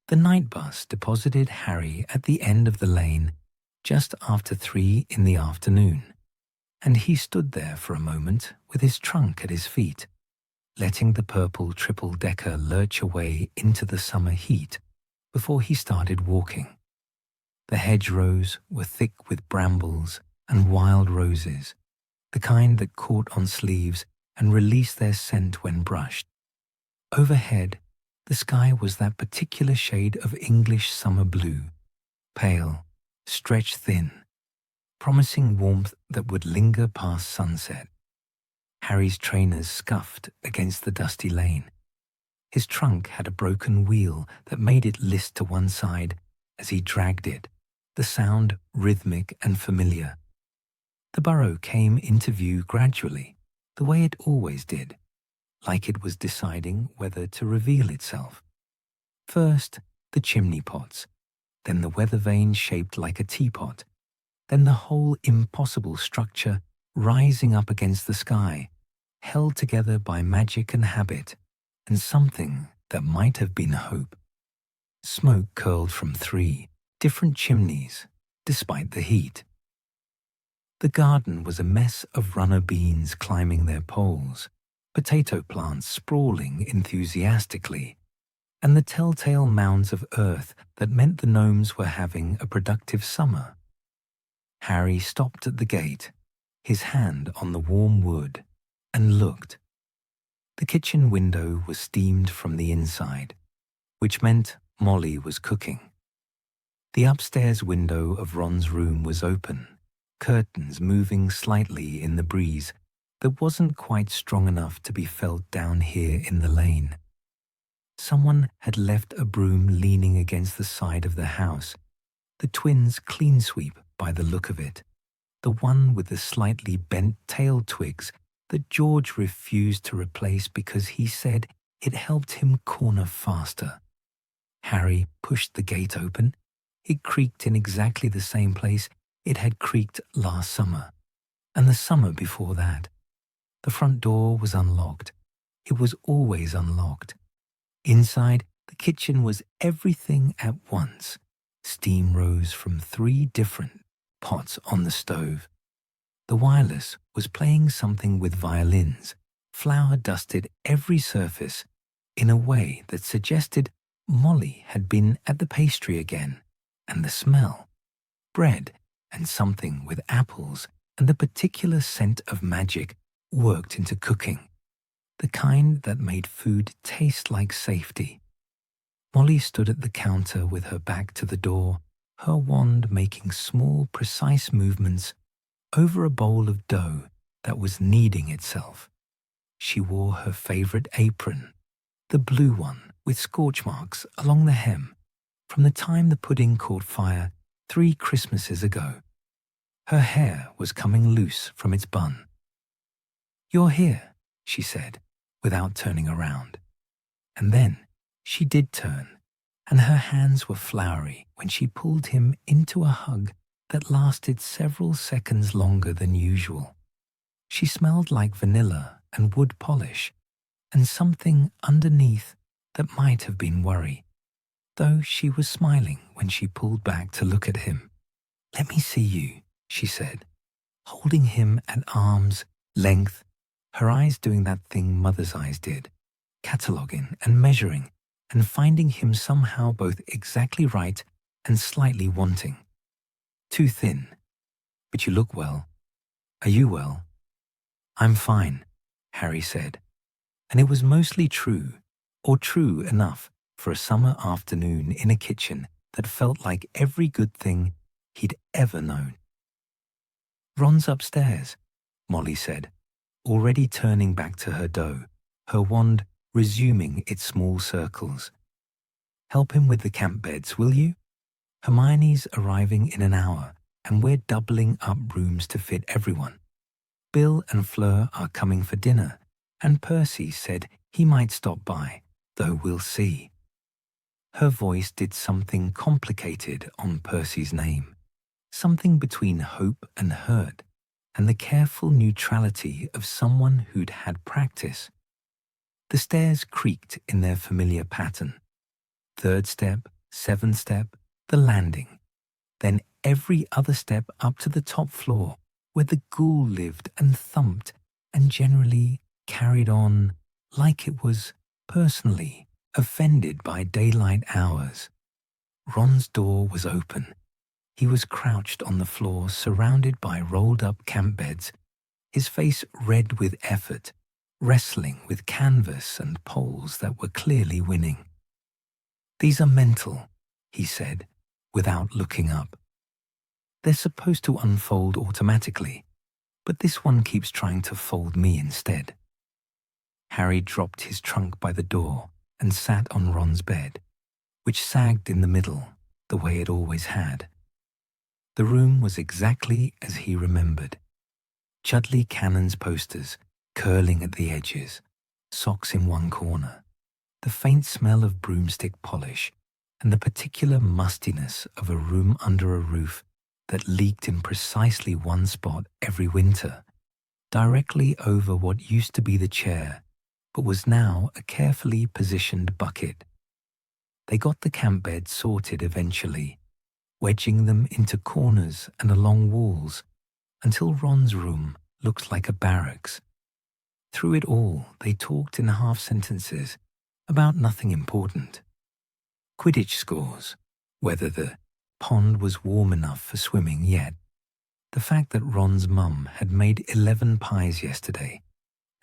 The night bus deposited Harry at the end of the lane just after 3 in the afternoon, and he stood there for a moment with his trunk at his feet, letting the purple triple-decker lurch away into the summer heat before he started walking. The hedgerows were thick with brambles and wild roses, the kind that caught on sleeves and released their scent when brushed. Overhead, the sky was that particular shade of English summer blue, pale, stretched thin, promising warmth that would linger past sunset. Harry's trainers scuffed against the dusty lane. His trunk had a broken wheel that made it list to one side as he dragged it, the sound rhythmic and familiar. The Burrow came into view gradually, the way it always did, like it was deciding whether to reveal itself. First, the chimney pots, then the weather vane shaped like a teapot, then the whole impossible structure rising up against the sky, held together by magic and habit, and something that might have been hope. Smoke curled from 3 different chimneys, despite the heat. The garden was a mess of runner beans climbing their poles, potato plants sprawling enthusiastically, and the telltale mounds of earth that meant the gnomes were having a productive summer. Harry stopped at the gate, his hand on the warm wood, and looked. The kitchen window was steamed from the inside, which meant Molly was cooking. The upstairs window of Ron's room was open, curtains moving slightly in the breeze that wasn't quite strong enough to be felt down here in the lane. Someone had left a broom leaning against the side of the house, the twins' clean sweep by the look of it, the one with the slightly bent tail twigs that George refused to replace because he said it helped him corner faster. Harry pushed the gate open. It creaked in exactly the same place it had creaked last summer, and the summer before that. The front door was unlocked. It was always unlocked. Inside, the kitchen was everything at once. Steam rose from 3 different pots on the stove. The wireless was playing something with violins. Flour dusted every surface in a way that suggested Molly had been at the pastry again, and the smell, bread and something with apples and the particular scent of magic worked into cooking, the kind that made food taste like safety. Molly stood at the counter with her back to the door, her wand making small, precise movements over a bowl of dough that was kneading itself. She wore her favorite apron, the blue one with scorch marks along the hem, from the time the pudding caught fire 3 Christmases ago. Her hair was coming loose from its bun. "You're here," she said, without turning around. And then she did turn, and her hands were floury when she pulled him into a hug that lasted several seconds longer than usual. She smelled like vanilla and wood polish, and something underneath that might have been worry, though she was smiling when she pulled back to look at him. "Let me see you," she said, holding him at arm's length, her eyes doing that thing mother's eyes did, cataloguing and measuring and finding him somehow both exactly right and slightly wanting. "Too thin. But you look well. Are you well?" "I'm fine," Harry said, and it was mostly true, or true enough for a summer afternoon in a kitchen that felt like every good thing he'd ever known. "Ron's upstairs," Molly said, already turning back to her dough, her wand resuming its small circles. "Help him with the camp beds, will you? Hermione's arriving in an hour, and we're doubling up rooms to fit everyone. Bill and Fleur are coming for dinner, and Percy said he might stop by, though we'll see." Her voice did something complicated on Percy's name, something between hope and hurt, and the careful neutrality of someone who'd had practice. The stairs creaked in their familiar pattern. 3rd step, 7th step, the landing. Then every other step up to the top floor, where the ghoul lived and thumped and generally carried on like it was personally offended by daylight hours. Ron's door was open. He was crouched on the floor, surrounded by rolled-up camp beds, his face red with effort, wrestling with canvas and poles that were clearly winning. "These are mental," he said, without looking up. "They're supposed to unfold automatically, but this one keeps trying to fold me instead." Harry dropped his trunk by the door and sat on Ron's bed, which sagged in the middle, the way it always had. The room was exactly as he remembered. Chudley Cannon's posters curling at the edges, socks in one corner, the faint smell of broomstick polish, and the particular mustiness of a room under a roof that leaked in precisely one spot every winter, directly over what used to be the chair, but was now a carefully positioned bucket. They got the camp beds sorted eventually, wedging them into corners and along walls, until Ron's room looked like a barracks. Through it all, they talked in half-sentences about nothing important. Quidditch scores, whether the pond was warm enough for swimming yet, the fact that Ron's mum had made 11 pies yesterday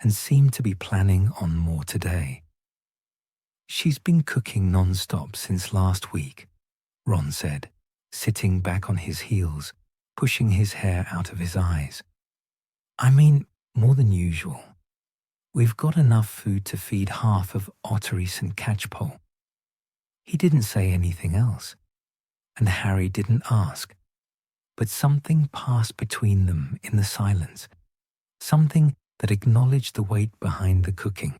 and seemed to be planning on more today. "She's been cooking non-stop since last week," Ron said, sitting back on his heels, pushing his hair out of his eyes. "I mean, more than usual. We've got enough food to feed half of Ottery St. Catchpole." He didn't say anything else, and Harry didn't ask, but something passed between them in the silence, something that acknowledged the weight behind the cooking,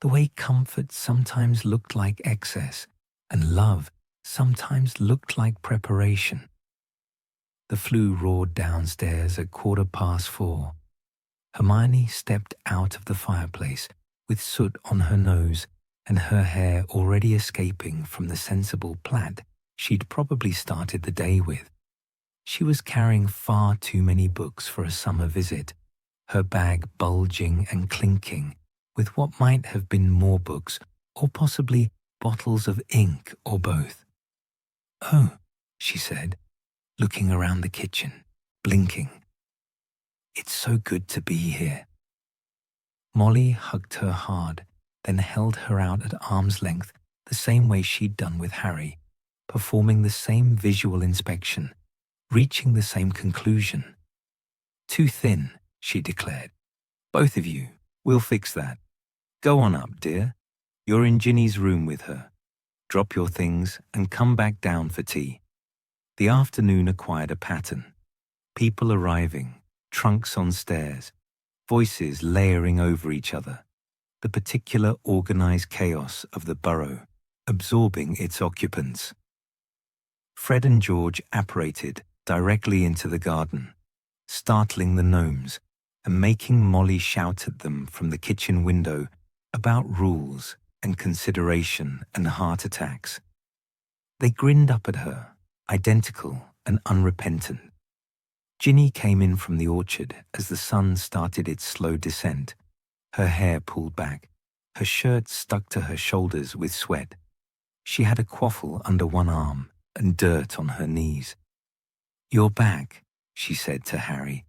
the way comfort sometimes looked like excess and love sometimes looked like preparation. The flu roared downstairs at 4:15. Hermione stepped out of the fireplace with soot on her nose and her hair already escaping from the sensible plait she'd probably started the day with. She was carrying far too many books for a summer visit, her bag bulging and clinking with what might have been more books or possibly bottles of ink or both. "Oh," she said, looking around the kitchen, blinking. "It's so good to be here." Molly hugged her hard, then held her out at arm's length the same way she'd done with Harry, performing the same visual inspection, reaching the same conclusion. "Too thin," she declared. "Both of you, we'll fix that. Go on up, dear. You're in Ginny's room with her. Drop your things and come back down for tea." The afternoon acquired a pattern. People arriving, trunks on stairs, voices layering over each other, the particular organized chaos of the Burrow absorbing its occupants. Fred and George apparated directly into the garden, startling the gnomes and making Molly shout at them from the kitchen window about rules and consideration and heart attacks. They grinned up at her, identical and unrepentant. Ginny came in from the orchard as the sun started its slow descent, her hair pulled back, her shirt stuck to her shoulders with sweat. She had a quaffle under one arm and dirt on her knees. "You're back," she said to Harry,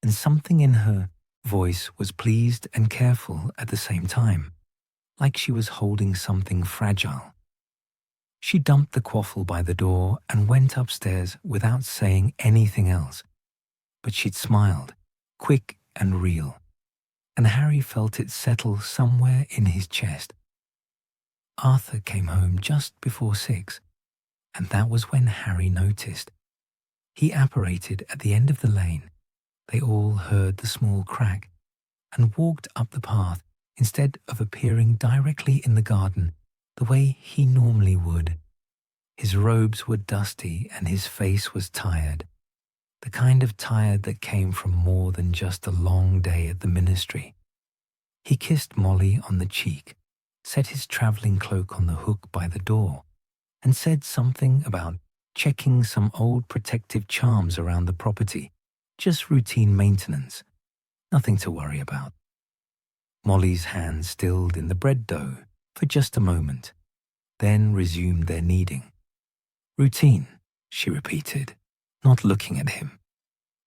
and something in her voice was pleased and careful at the same time, like she was holding something fragile. She dumped the quaffle by the door and went upstairs without saying anything else, but she'd smiled, quick and real, and Harry felt it settle somewhere in his chest. Arthur came home just before 6, and that was when Harry noticed. He apparated at the end of the lane. They all heard the small crack and walked up the path instead of appearing directly in the garden the way he normally would. His robes were dusty and his face was tired, the kind of tired that came from more than just a long day at the ministry. He kissed Molly on the cheek, set his travelling cloak on the hook by the door, and said something about checking some old protective charms around the property. Just routine maintenance. Nothing to worry about. Molly's hands stilled in the bread dough for just a moment, then resumed their kneading. Routine, she repeated, not looking at him.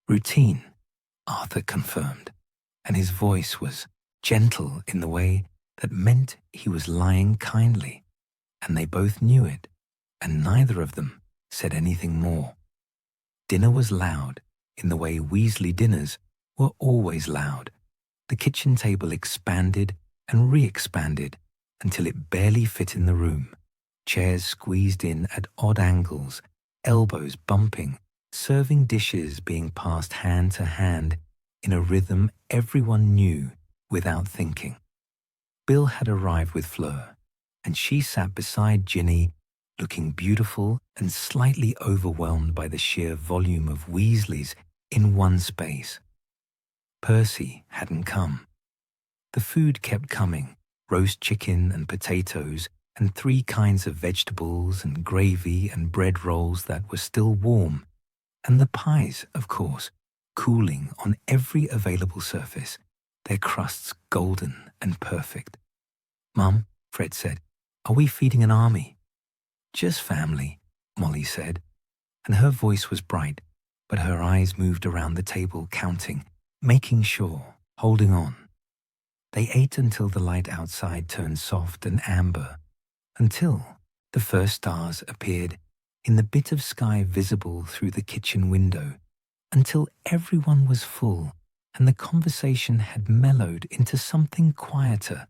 Routine, Arthur confirmed, and his voice was gentle in the way that meant he was lying kindly, and they both knew it, and neither of them said anything more. Dinner was loud in the way Weasley dinners were always loud. The kitchen table expanded and re-expanded until it barely fit in the room. Chairs squeezed in at odd angles, elbows bumping, serving dishes being passed hand to hand in a rhythm everyone knew without thinking. Bill had arrived with Fleur, and she sat beside Ginny, looking beautiful and slightly overwhelmed by the sheer volume of Weasleys in one space. Percy hadn't come. The food kept coming, roast chicken and potatoes, and 3 kinds of vegetables and gravy and bread rolls that were still warm, and the pies, of course, cooling on every available surface, their crusts golden and perfect. "Mum," Fred said, "are we feeding an army?" "Just family," Molly said, and her voice was bright, but her eyes moved around the table counting, making sure, holding on. They ate until the light outside turned soft and amber, until the first stars appeared in the bit of sky visible through the kitchen window, until everyone was full and the conversation had mellowed into something quieter.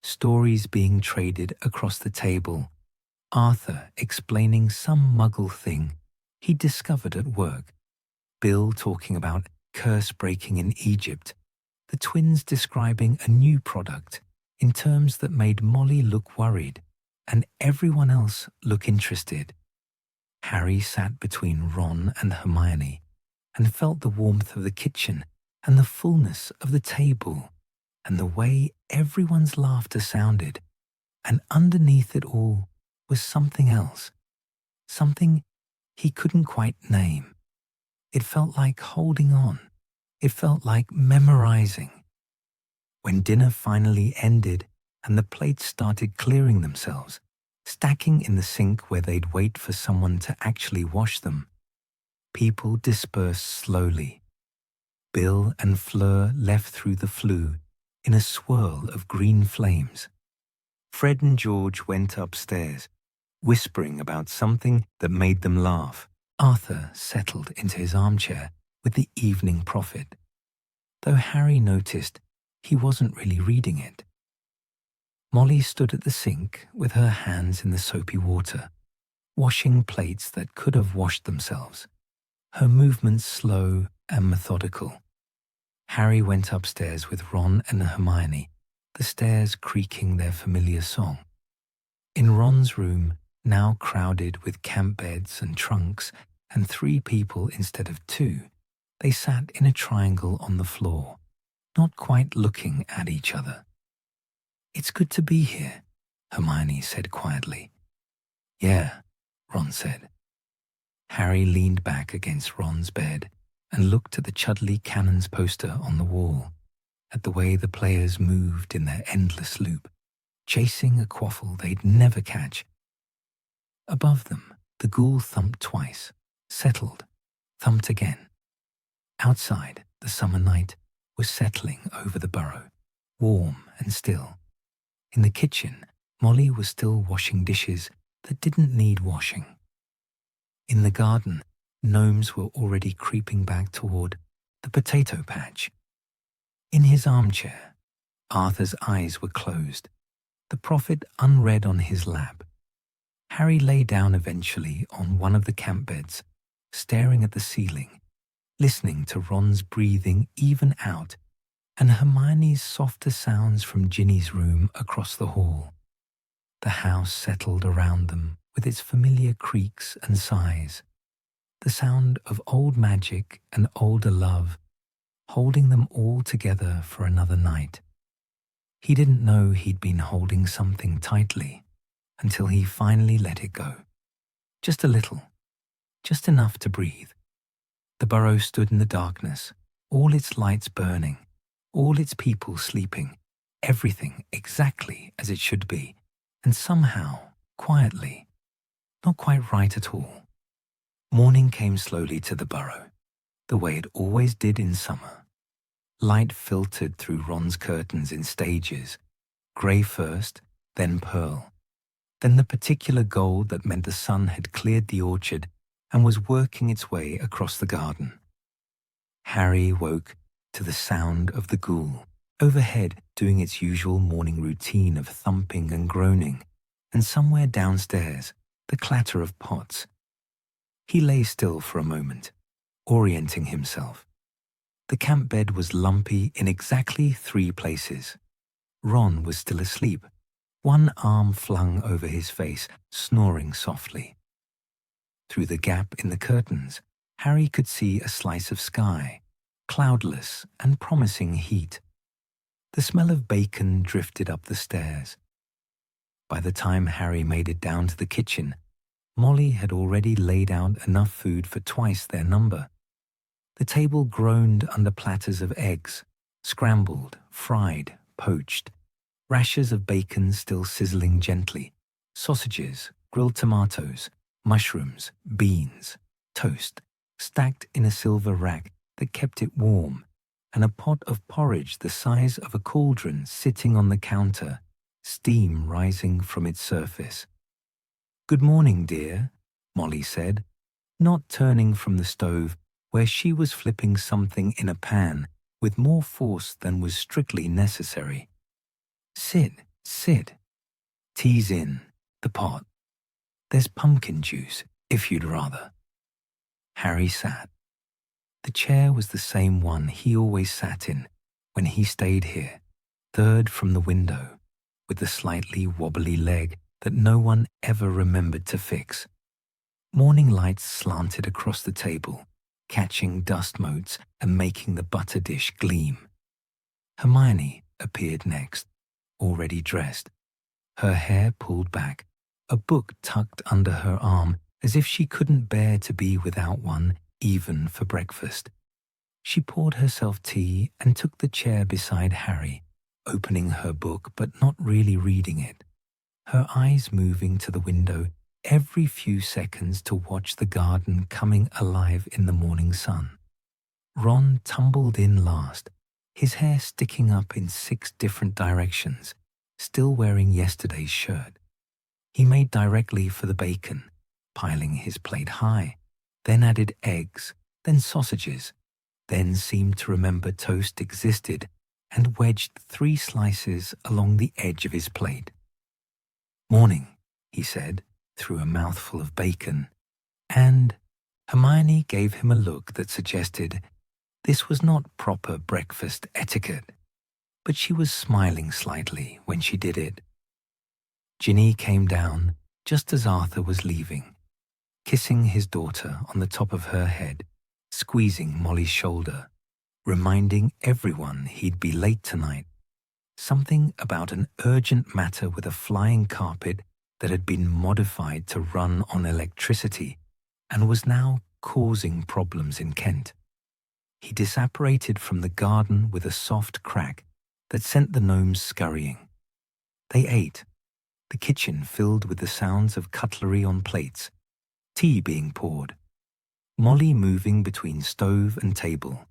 Stories being traded across the table, Arthur explaining some muggle thing he discovered at work, Bill talking about curse breaking in Egypt, the twins describing a new product in terms that made Molly look worried and everyone else look interested. Harry sat between Ron and Hermione and felt the warmth of the kitchen and the fullness of the table and the way everyone's laughter sounded, and underneath it all was something else, something he couldn't quite name. It felt like holding on. It felt like memorizing. When dinner finally ended and the plates started clearing themselves, stacking in the sink where they'd wait for someone to actually wash them, people dispersed slowly. Bill and Fleur left through the flue in a swirl of green flames. Fred and George went upstairs, whispering about something that made them laugh. Arthur settled into his armchair with the Evening Prophet, though Harry noticed he wasn't really reading it. Molly stood at the sink with her hands in the soapy water, washing plates that could have washed themselves, her movements slow and methodical. Harry went upstairs with Ron and Hermione, the stairs creaking their familiar song. In Ron's room, now crowded with camp beds and trunks, and 3 people instead of 2, they sat in a triangle on the floor, not quite looking at each other. "It's good to be here," Hermione said quietly. "Yeah," Ron said. Harry leaned back against Ron's bed and looked at the Chudley Cannons poster on the wall, at the way the players moved in their endless loop, chasing a quaffle they'd never catch. Above them, the ghoul thumped twice, settled, thumped again. Outside, the summer night was settling over the Burrow, warm and still. In the kitchen, Molly was still washing dishes that didn't need washing. In the garden, gnomes were already creeping back toward the potato patch. In his armchair, Arthur's eyes were closed, the prophet unread on his lap. Harry lay down eventually on one of the camp beds, staring at the ceiling, listening to Ron's breathing even out and Hermione's softer sounds from Ginny's room across the hall. The house settled around them with its familiar creaks and sighs, the sound of old magic and older love, holding them all together for another night. He didn't know he'd been holding something tightly, until he finally let it go. Just a little, just enough to breathe. The burrow stood in the darkness, all its lights burning, all its people sleeping, everything exactly as it should be, and somehow, quietly, not quite right at all. Morning came slowly to the burrow, the way it always did in summer. Light filtered through Ron's curtains in stages, grey first, then pearl, then the particular gold that meant the sun had cleared the orchard and was working its way across the garden. Harry woke to the sound of the ghoul, overhead doing its usual morning routine of thumping and groaning, and somewhere downstairs, the clatter of pots. He lay still for a moment, orienting himself. The camp bed was lumpy in exactly 3 places. Ron was still asleep, one arm flung over his face, snoring softly. Through the gap in the curtains, Harry could see a slice of sky, cloudless and promising heat. The smell of bacon drifted up the stairs. By the time Harry made it down to the kitchen, Molly had already laid out enough food for twice their number. The table groaned under platters of eggs, scrambled, fried, poached, rashers of bacon still sizzling gently, sausages, grilled tomatoes, mushrooms, beans, toast, stacked in a silver rack that kept it warm, and a pot of porridge the size of a cauldron sitting on the counter, steam rising from its surface. "Good morning, dear," Molly said, not turning from the stove where she was flipping something in a pan with more force than was strictly necessary. "Sit, sit. Tea's in, the pot. There's pumpkin juice, if you'd rather." Harry sat. The chair was the same one he always sat in when he stayed here, third from the window, with the slightly wobbly leg that no one ever remembered to fix. Morning lights slanted across the table, catching dust motes and making the butter dish gleam. Hermione appeared next, already dressed, her hair pulled back, a book tucked under her arm as if she couldn't bear to be without one even for breakfast. She poured herself tea and took the chair beside Harry, opening her book but not really reading it, her eyes moving to the window every few seconds to watch the garden coming alive in the morning sun. Ron tumbled in last, his hair sticking up in 6 different directions, still wearing yesterday's shirt. He made directly for the bacon, piling his plate high, then added eggs, then sausages, then seemed to remember toast existed and wedged 3 slices along the edge of his plate. "Morning," he said, through a mouthful of bacon, and Hermione gave him a look that suggested this was not proper breakfast etiquette, but she was smiling slightly when she did it. Ginny came down just as Arthur was leaving, kissing his daughter on the top of her head, squeezing Molly's shoulder, reminding everyone he'd be late tonight. Something about an urgent matter with a flying carpet that had been modified to run on electricity and was now causing problems in Kent. He disapparated from the garden with a soft crack that sent the gnomes scurrying. They ate, the kitchen filled with the sounds of cutlery on plates, tea being poured, Molly moving between stove and table,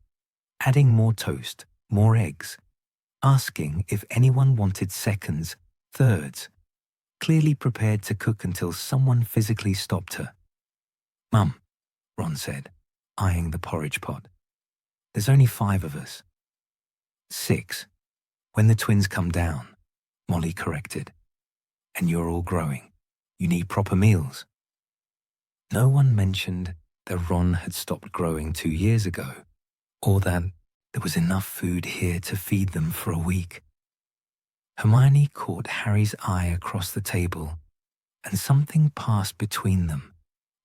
adding more toast, more eggs, asking if anyone wanted seconds, thirds, clearly prepared to cook until someone physically stopped her. "Mum," Ron said, eyeing the porridge pot. "There's only 5 of us." 6, when the twins come down, Molly corrected. "And you're all growing. You need proper meals." No one mentioned that Ron had stopped growing 2 years ago, or that there was enough food here to feed them for a week. Hermione caught Harry's eye across the table, and something passed between them,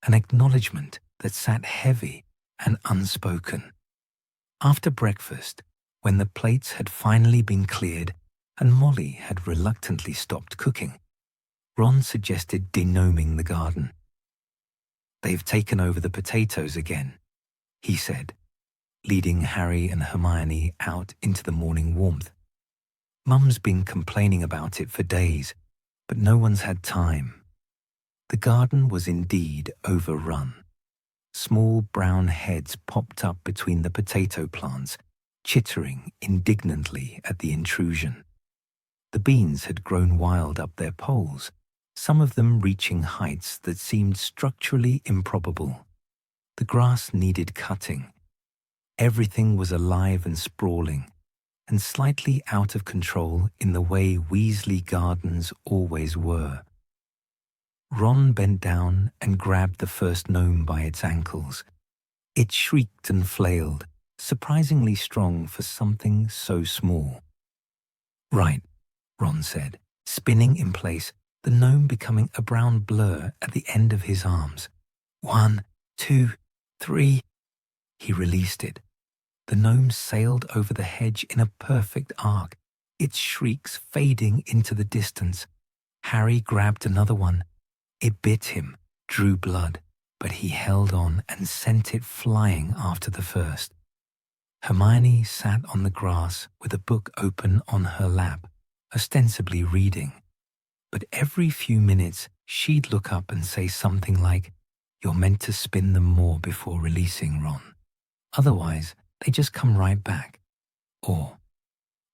an acknowledgement that sat heavy and unspoken. After breakfast, when the plates had finally been cleared and Molly had reluctantly stopped cooking, Ron suggested denoming the garden. "They've taken over the potatoes again," he said, leading Harry and Hermione out into the morning warmth. "Mum's been complaining about it for days, but no one's had time." The garden was indeed overrun. Small brown heads popped up between the potato plants, chittering indignantly at the intrusion. The beans had grown wild up their poles, some of them reaching heights that seemed structurally improbable. The grass needed cutting. Everything was alive and sprawling, and slightly out of control in the way Weasley gardens always were. Ron bent down and grabbed the first gnome by its ankles. It shrieked and flailed, surprisingly strong for something so small. "Right," Ron said, spinning in place, the gnome becoming a brown blur at the end of his arms. "1, 2, 3. He released it. The gnome sailed over the hedge in a perfect arc, its shrieks fading into the distance. Harry grabbed another one. It bit him, drew blood, but he held on and sent it flying after the first. Hermione sat on the grass with a book open on her lap, ostensibly reading. But every few minutes she'd look up and say something like, "You're meant to spin them more before releasing, Ron. Otherwise, they just come right back." Or,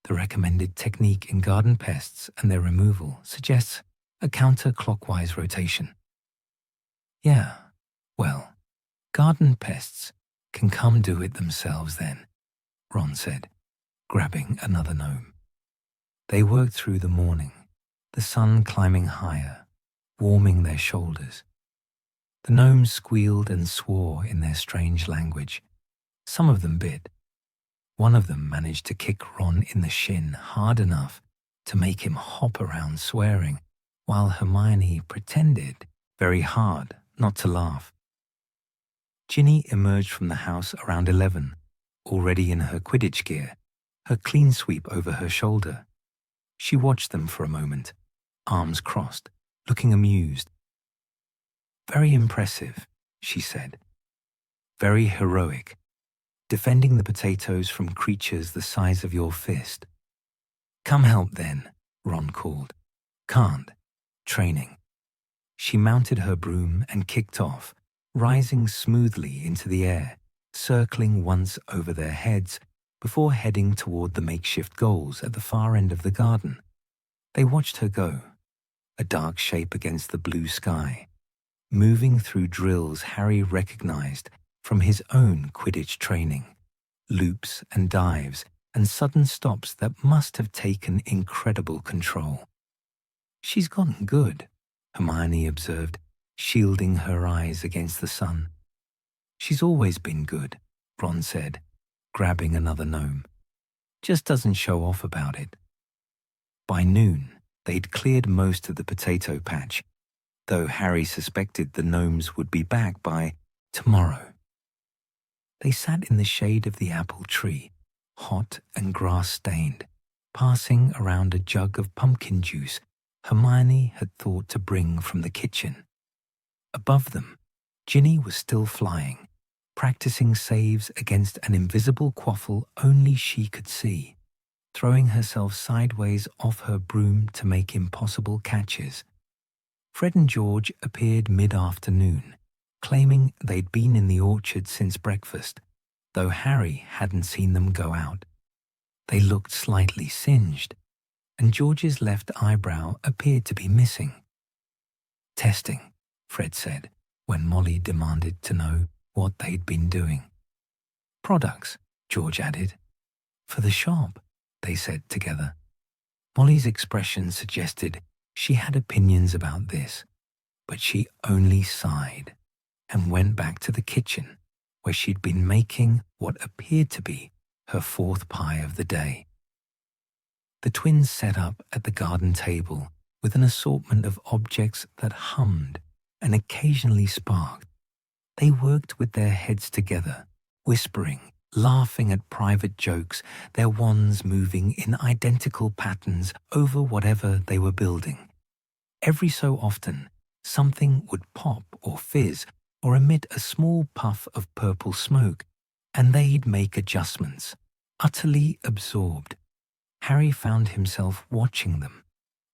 "The recommended technique in garden pests and their removal suggests a counterclockwise rotation." "Yeah, well, garden pests can come do it themselves then," Ron said, grabbing another gnome. They worked through the morning, the sun climbing higher, warming their shoulders. The gnomes squealed and swore in their strange language. Some of them bit. One of them managed to kick Ron in the shin hard enough to make him hop around swearing, while Hermione pretended very hard not to laugh. Ginny emerged from the house around 11, already in her Quidditch gear, her clean sweep over her shoulder. She watched them for a moment, arms crossed, looking amused. "Very impressive," she said. "Very heroic. Defending the potatoes from creatures the size of your fist." "Come help then," Ron called. "Can't. Training." She mounted her broom and kicked off, rising smoothly into the air, circling once over their heads before heading toward the makeshift goals at the far end of the garden. They watched her go, a dark shape against the blue sky, moving through drills Harry recognized from his own Quidditch training, loops and dives and sudden stops that must have taken incredible control. "She's gotten good," Hermione observed, shielding her eyes against the sun. "She's always been good," Ron said, grabbing another gnome. "Just doesn't show off about it." By noon, they'd cleared most of the potato patch, though Harry suspected the gnomes would be back by tomorrow. They sat in the shade of the apple tree, hot and grass-stained, passing around a jug of pumpkin juice Hermione had thought to bring from the kitchen. Above them, Ginny was still flying, practicing saves against an invisible quaffle only she could see, throwing herself sideways off her broom to make impossible catches. Fred and George appeared mid-afternoon, claiming they'd been in the orchard since breakfast, though Harry hadn't seen them go out. They looked slightly singed, and George's left eyebrow appeared to be missing. "Testing," Fred said, when Molly demanded to know what they'd been doing. "Products," George added. "For the shop," they said together. Molly's expression suggested she had opinions about this, but she only sighed and went back to the kitchen, where she'd been making what appeared to be her fourth pie of the day. The twins sat up at the garden table with an assortment of objects that hummed and occasionally sparked. They worked with their heads together, whispering, laughing at private jokes, their wands moving in identical patterns over whatever they were building. Every so often, something would pop or fizz or emit a small puff of purple smoke, and they'd make adjustments. Utterly absorbed, Harry found himself watching them,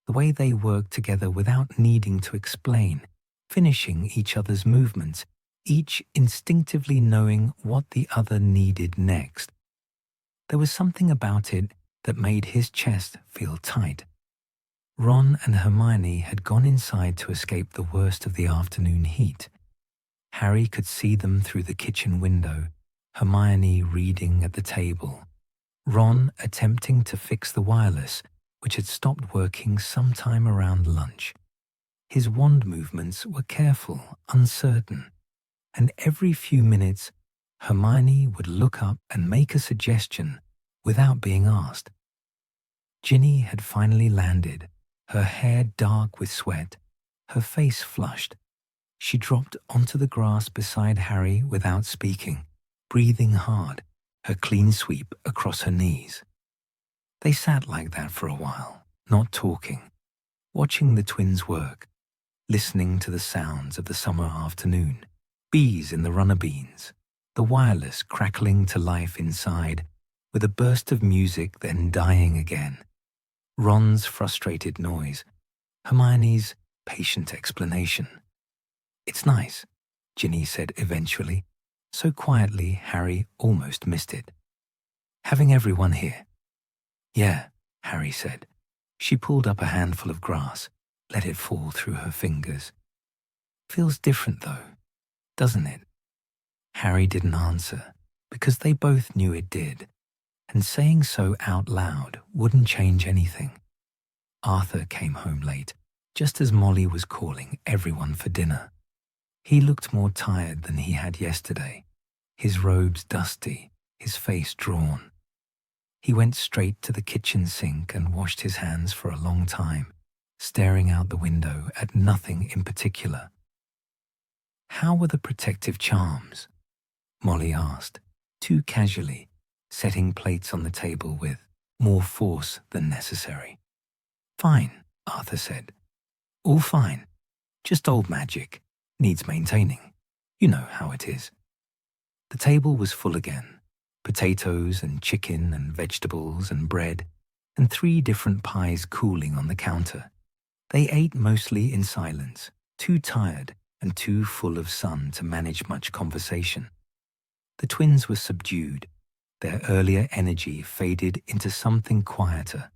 the way they worked together without needing to explain, finishing each other's movements, each instinctively knowing what the other needed next. There was something about it that made his chest feel tight. Ron and Hermione had gone inside to escape the worst of the afternoon heat. Harry could see them through the kitchen window, Hermione reading at the table, Ron attempting to fix the wireless, which had stopped working sometime around lunch. His wand movements were careful, uncertain, and every few minutes, Hermione would look up and make a suggestion without being asked. Ginny had finally landed, her hair dark with sweat, her face flushed. She dropped onto the grass beside Harry without speaking, breathing hard, her clean sweep across her knees. They sat like that for a while, not talking, watching the twins work, listening to the sounds of the summer afternoon, bees in the runner beans, the wireless crackling to life inside, with a burst of music then dying again. Ron's frustrated noise, Hermione's patient explanation. "It's nice," Ginny said eventually, so quietly Harry almost missed it. "Having everyone here." "Yeah," Harry said. She pulled up a handful of grass, let it fall through her fingers. "Feels different though, doesn't it?" Harry didn't answer, because they both knew it did, and saying so out loud wouldn't change anything. Arthur came home late, just as Molly was calling everyone for dinner. He looked more tired than he had yesterday, his robes dusty, his face drawn. He went straight to the kitchen sink and washed his hands for a long time, staring out the window at nothing in particular. "How were the protective charms?" Molly asked, too casually, setting plates on the table with more force than necessary. "Fine," Arthur said. "All fine. Just old magic. Needs maintaining. You know how it is." The table was full again. Potatoes and chicken and vegetables and bread, and 3 different pies cooling on the counter. They ate mostly in silence, too tired and too full of sun to manage much conversation. The twins were subdued. Their earlier energy faded into something quieter.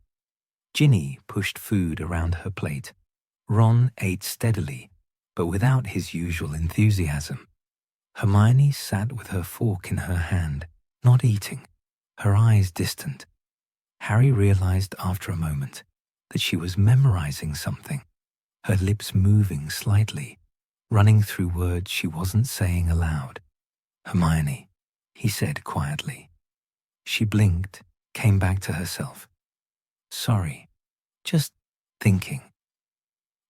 Ginny pushed food around her plate. Ron ate steadily, but without his usual enthusiasm. Hermione sat with her fork in her hand, not eating, her eyes distant. Harry realized after a moment that she was memorizing something, her lips moving slightly, running through words she wasn't saying aloud. "Hermione," he said quietly. She blinked, came back to herself. "Sorry, just thinking."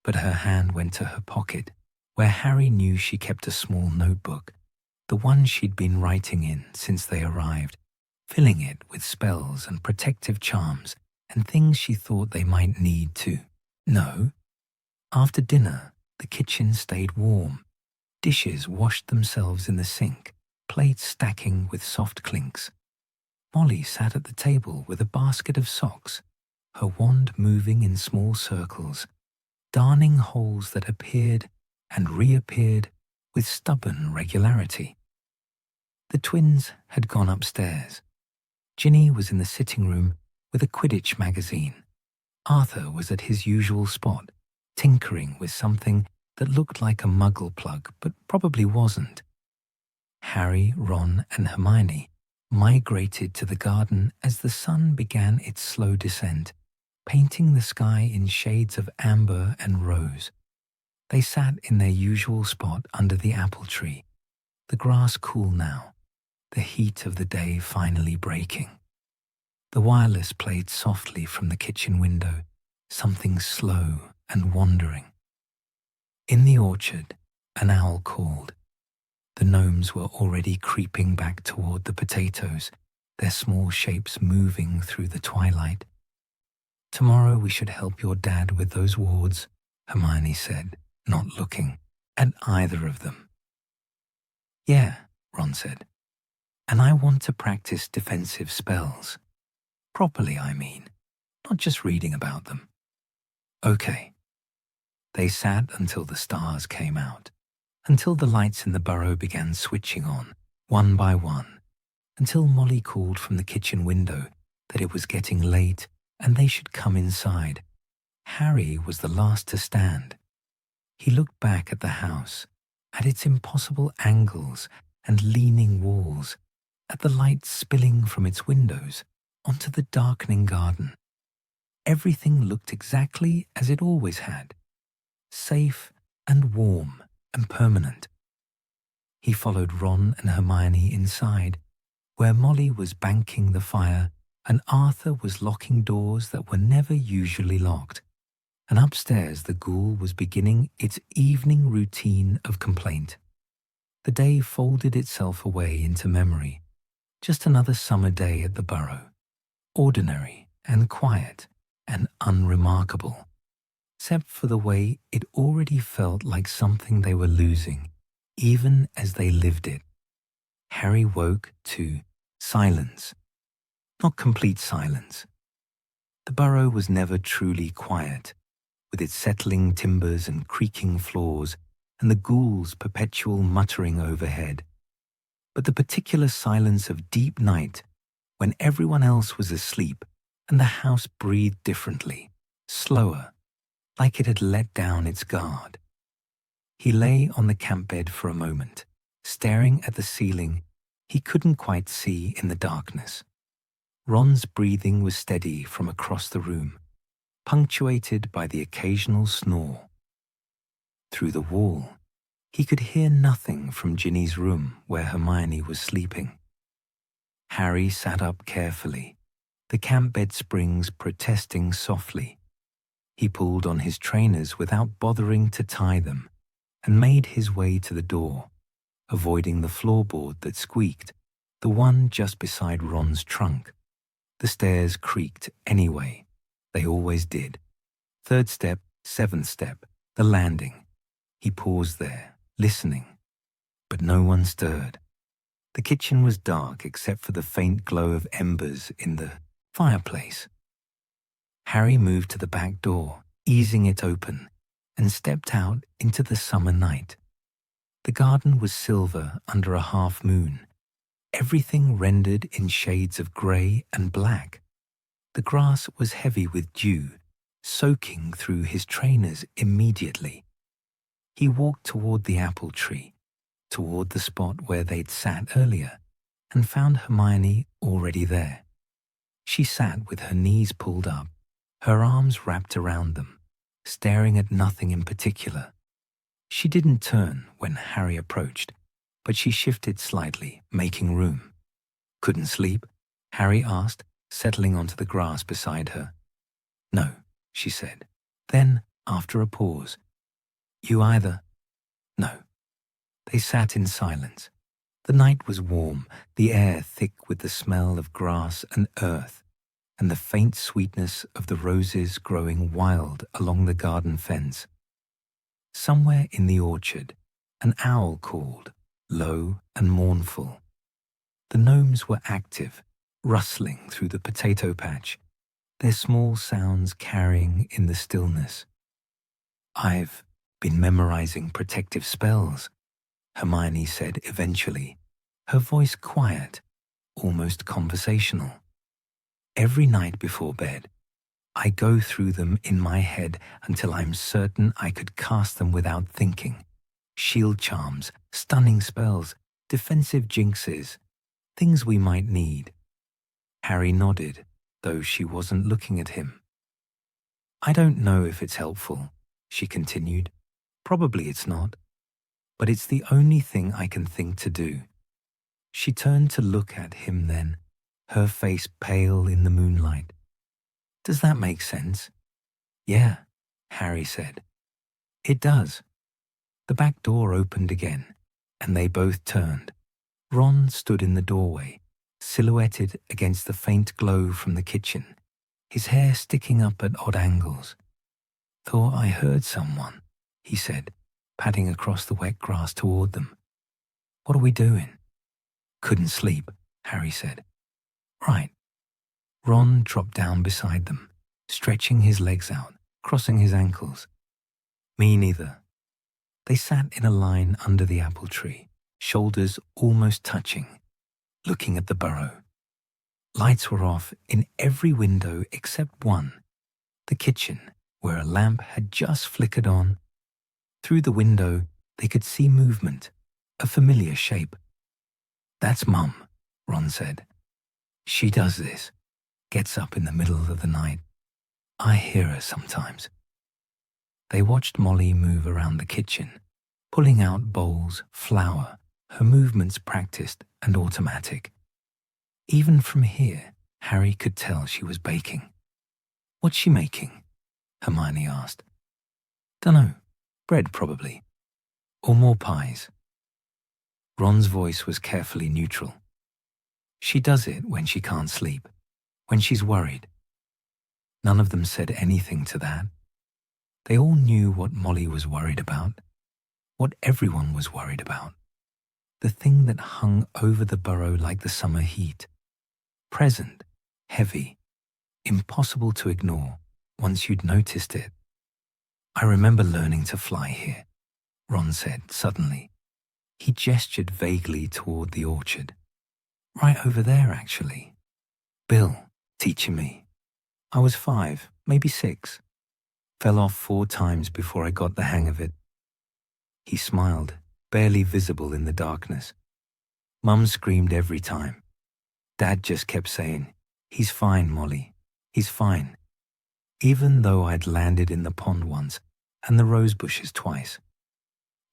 But her hand went to her pocket, where Harry knew she kept a small notebook, the one she'd been writing in since they arrived, filling it with spells and protective charms and things she thought they might need to know. After dinner, the kitchen stayed warm. Dishes washed themselves in the sink, plates stacking with soft clinks. Molly sat at the table with a basket of socks, her wand moving in small circles, darning holes that appeared and reappeared with stubborn regularity. The twins had gone upstairs. Ginny was in the sitting room with a Quidditch magazine. Arthur was at his usual spot, tinkering with something that looked like a muggle plug but probably wasn't. Harry, Ron, and Hermione migrated to the garden as the sun began its slow descent, painting the sky in shades of amber and rose. They sat in their usual spot under the apple tree, the grass cool now, the heat of the day finally breaking. The wireless played softly from the kitchen window, something slow and wandering. In the orchard, an owl called. The gnomes were already creeping back toward the potatoes, their small shapes moving through the twilight. "Tomorrow we should help your dad with those wards," Hermione said, not looking at either of them. Yeah, Ron said, and I want to practice defensive spells. Properly, I mean, not just reading about them. Okay. They sat until the stars came out, until the lights in the burrow began switching on, one by one, until Molly called from the kitchen window that it was getting late and they should come inside. Harry was the last to stand. He looked back at the house, at its impossible angles and leaning walls, at the light spilling from its windows onto the darkening garden. Everything looked exactly as it always had, safe and warm and permanent. He followed Ron and Hermione inside, where Molly was banking the fire and Arthur was locking doors that were never usually locked. And upstairs the ghoul was beginning its evening routine of complaint. The day folded itself away into memory. Just another summer day at the Burrow. Ordinary and quiet and unremarkable, except for the way it already felt like something they were losing, even as they lived it. Harry woke to silence. Not complete silence. The Burrow was never truly quiet, with its settling timbers and creaking floors and the ghoul's perpetual muttering overhead. But the particular silence of deep night, when everyone else was asleep and the house breathed differently, slower, like it had let down its guard. He lay on the camp bed for a moment, staring at the ceiling he couldn't quite see in the darkness. Ron's breathing was steady from across the room, punctuated by the occasional snore. Through the wall, he could hear nothing from Ginny's room where Hermione was sleeping. Harry sat up carefully, the camp bed springs protesting softly. He pulled on his trainers without bothering to tie them and made his way to the door, avoiding the floorboard that squeaked, the one just beside Ron's trunk. The stairs creaked anyway. They always did. 3rd step, 7th step, the landing. He paused there, listening. But no one stirred. The kitchen was dark except for the faint glow of embers in the fireplace. Harry moved to the back door, easing it open, and stepped out into the summer night. The garden was silver under a half moon, everything rendered in shades of grey and black. The grass was heavy with dew, soaking through his trainers immediately. He walked toward the apple tree, toward the spot where they'd sat earlier, and found Hermione already there. She sat with her knees pulled up, her arms wrapped around them, staring at nothing in particular. She didn't turn when Harry approached, but she shifted slightly, making room. Couldn't sleep? Harry asked, settling onto the grass beside her. No, she said. Then, after a pause, you either? No. They sat in silence. The night was warm, the air thick with the smell of grass and earth, and the faint sweetness of the roses growing wild along the garden fence. Somewhere in the orchard, an owl called, low and mournful. The gnomes were active, rustling through the potato patch, their small sounds carrying in the stillness. I've been memorizing protective spells, Hermione said eventually, her voice quiet, almost conversational. Every night before bed, I go through them in my head until I'm certain I could cast them without thinking. Shield charms, stunning spells, defensive jinxes, things we might need. Harry nodded, though she wasn't looking at him. I don't know if it's helpful, she continued. Probably it's not, but it's the only thing I can think to do. She turned to look at him then, her face pale in the moonlight. Does that make sense? Yeah, Harry said. It does. The back door opened again, and they both turned. Ron stood in the doorway, silhouetted against the faint glow from the kitchen, his hair sticking up at odd angles. Thought I heard someone, he said, padding across the wet grass toward them. What are we doing? Couldn't sleep, Harry said. Right. Ron dropped down beside them, stretching his legs out, crossing his ankles. Me neither. They sat in a line under the apple tree, shoulders almost touching, looking at the burrow. Lights were off in every window except one, the kitchen, where a lamp had just flickered on. Through the window, they could see movement, a familiar shape. That's Mum, Ron said. She does this, gets up in the middle of the night. I hear her sometimes. They watched Molly move around the kitchen, pulling out bowls, flour, her movements practiced and automatic. Even from here, Harry could tell she was baking. What's she making? Hermione asked. Dunno, bread probably. Or more pies. Ron's voice was carefully neutral. She does it when she can't sleep, when she's worried. None of them said anything to that. They all knew what Molly was worried about, what everyone was worried about. The thing that hung over the burrow like the summer heat. Present, heavy, impossible to ignore once you'd noticed it. I remember learning to fly here, Ron said suddenly. He gestured vaguely toward the orchard. Right over there, actually. Bill, teaching me. I was 5, maybe 6. Fell off 4 times before I got the hang of it. He smiled, barely visible in the darkness. Mum screamed every time. Dad just kept saying, he's fine, Molly, he's fine. Even though I'd landed in the pond once and the rose bushes twice.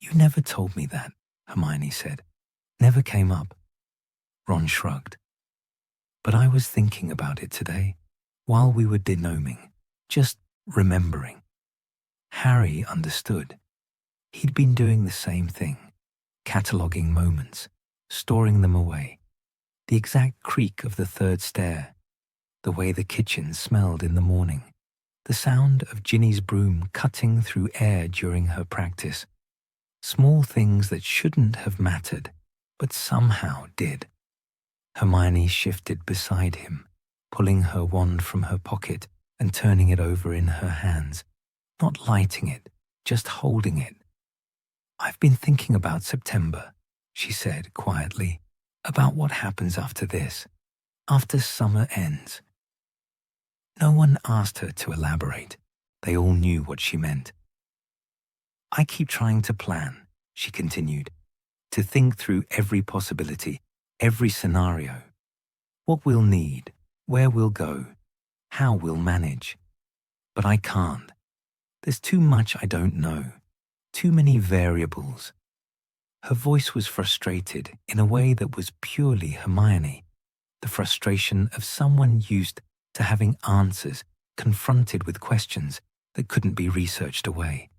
You never told me that, Hermione said. Never came up. Ron shrugged. But I was thinking about it today, while we were denoming, just remembering. Harry understood. He'd been doing the same thing, cataloguing moments, storing them away. The exact creak of the 3rd stair, the way the kitchen smelled in the morning, the sound of Ginny's broom cutting through air during her practice. Small things that shouldn't have mattered, but somehow did. Hermione shifted beside him, pulling her wand from her pocket and turning it over in her hands, not lighting it, just holding it. I've been thinking about September, she said quietly, about what happens after this, after summer ends. No one asked her to elaborate. They all knew what she meant. I keep trying to plan, she continued, to think through every possibility, every scenario. What we'll need, where we'll go, how we'll manage. But I can't. There's too much I don't know, too many variables. Her voice was frustrated in a way that was purely Hermione, the frustration of someone used to having answers confronted with questions that couldn't be researched away.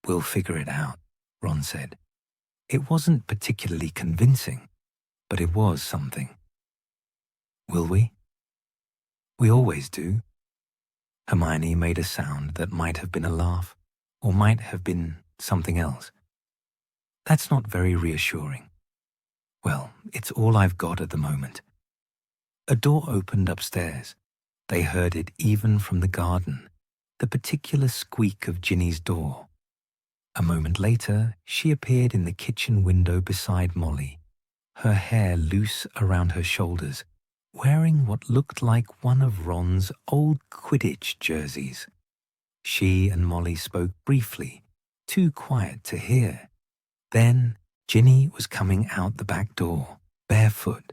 We'll figure it out, Ron said. It wasn't particularly convincing, but it was something. Will we? We always do. Hermione made a sound that might have been a laugh, or might have been something else. That's not very reassuring. Well, it's all I've got at the moment. A door opened upstairs. They heard it even from the garden, the particular squeak of Ginny's door. A moment later, she appeared in the kitchen window beside Molly, her hair loose around her shoulders, wearing what looked like one of Ron's old Quidditch jerseys. She and Molly spoke briefly, too quiet to hear. Then Ginny was coming out the back door, barefoot,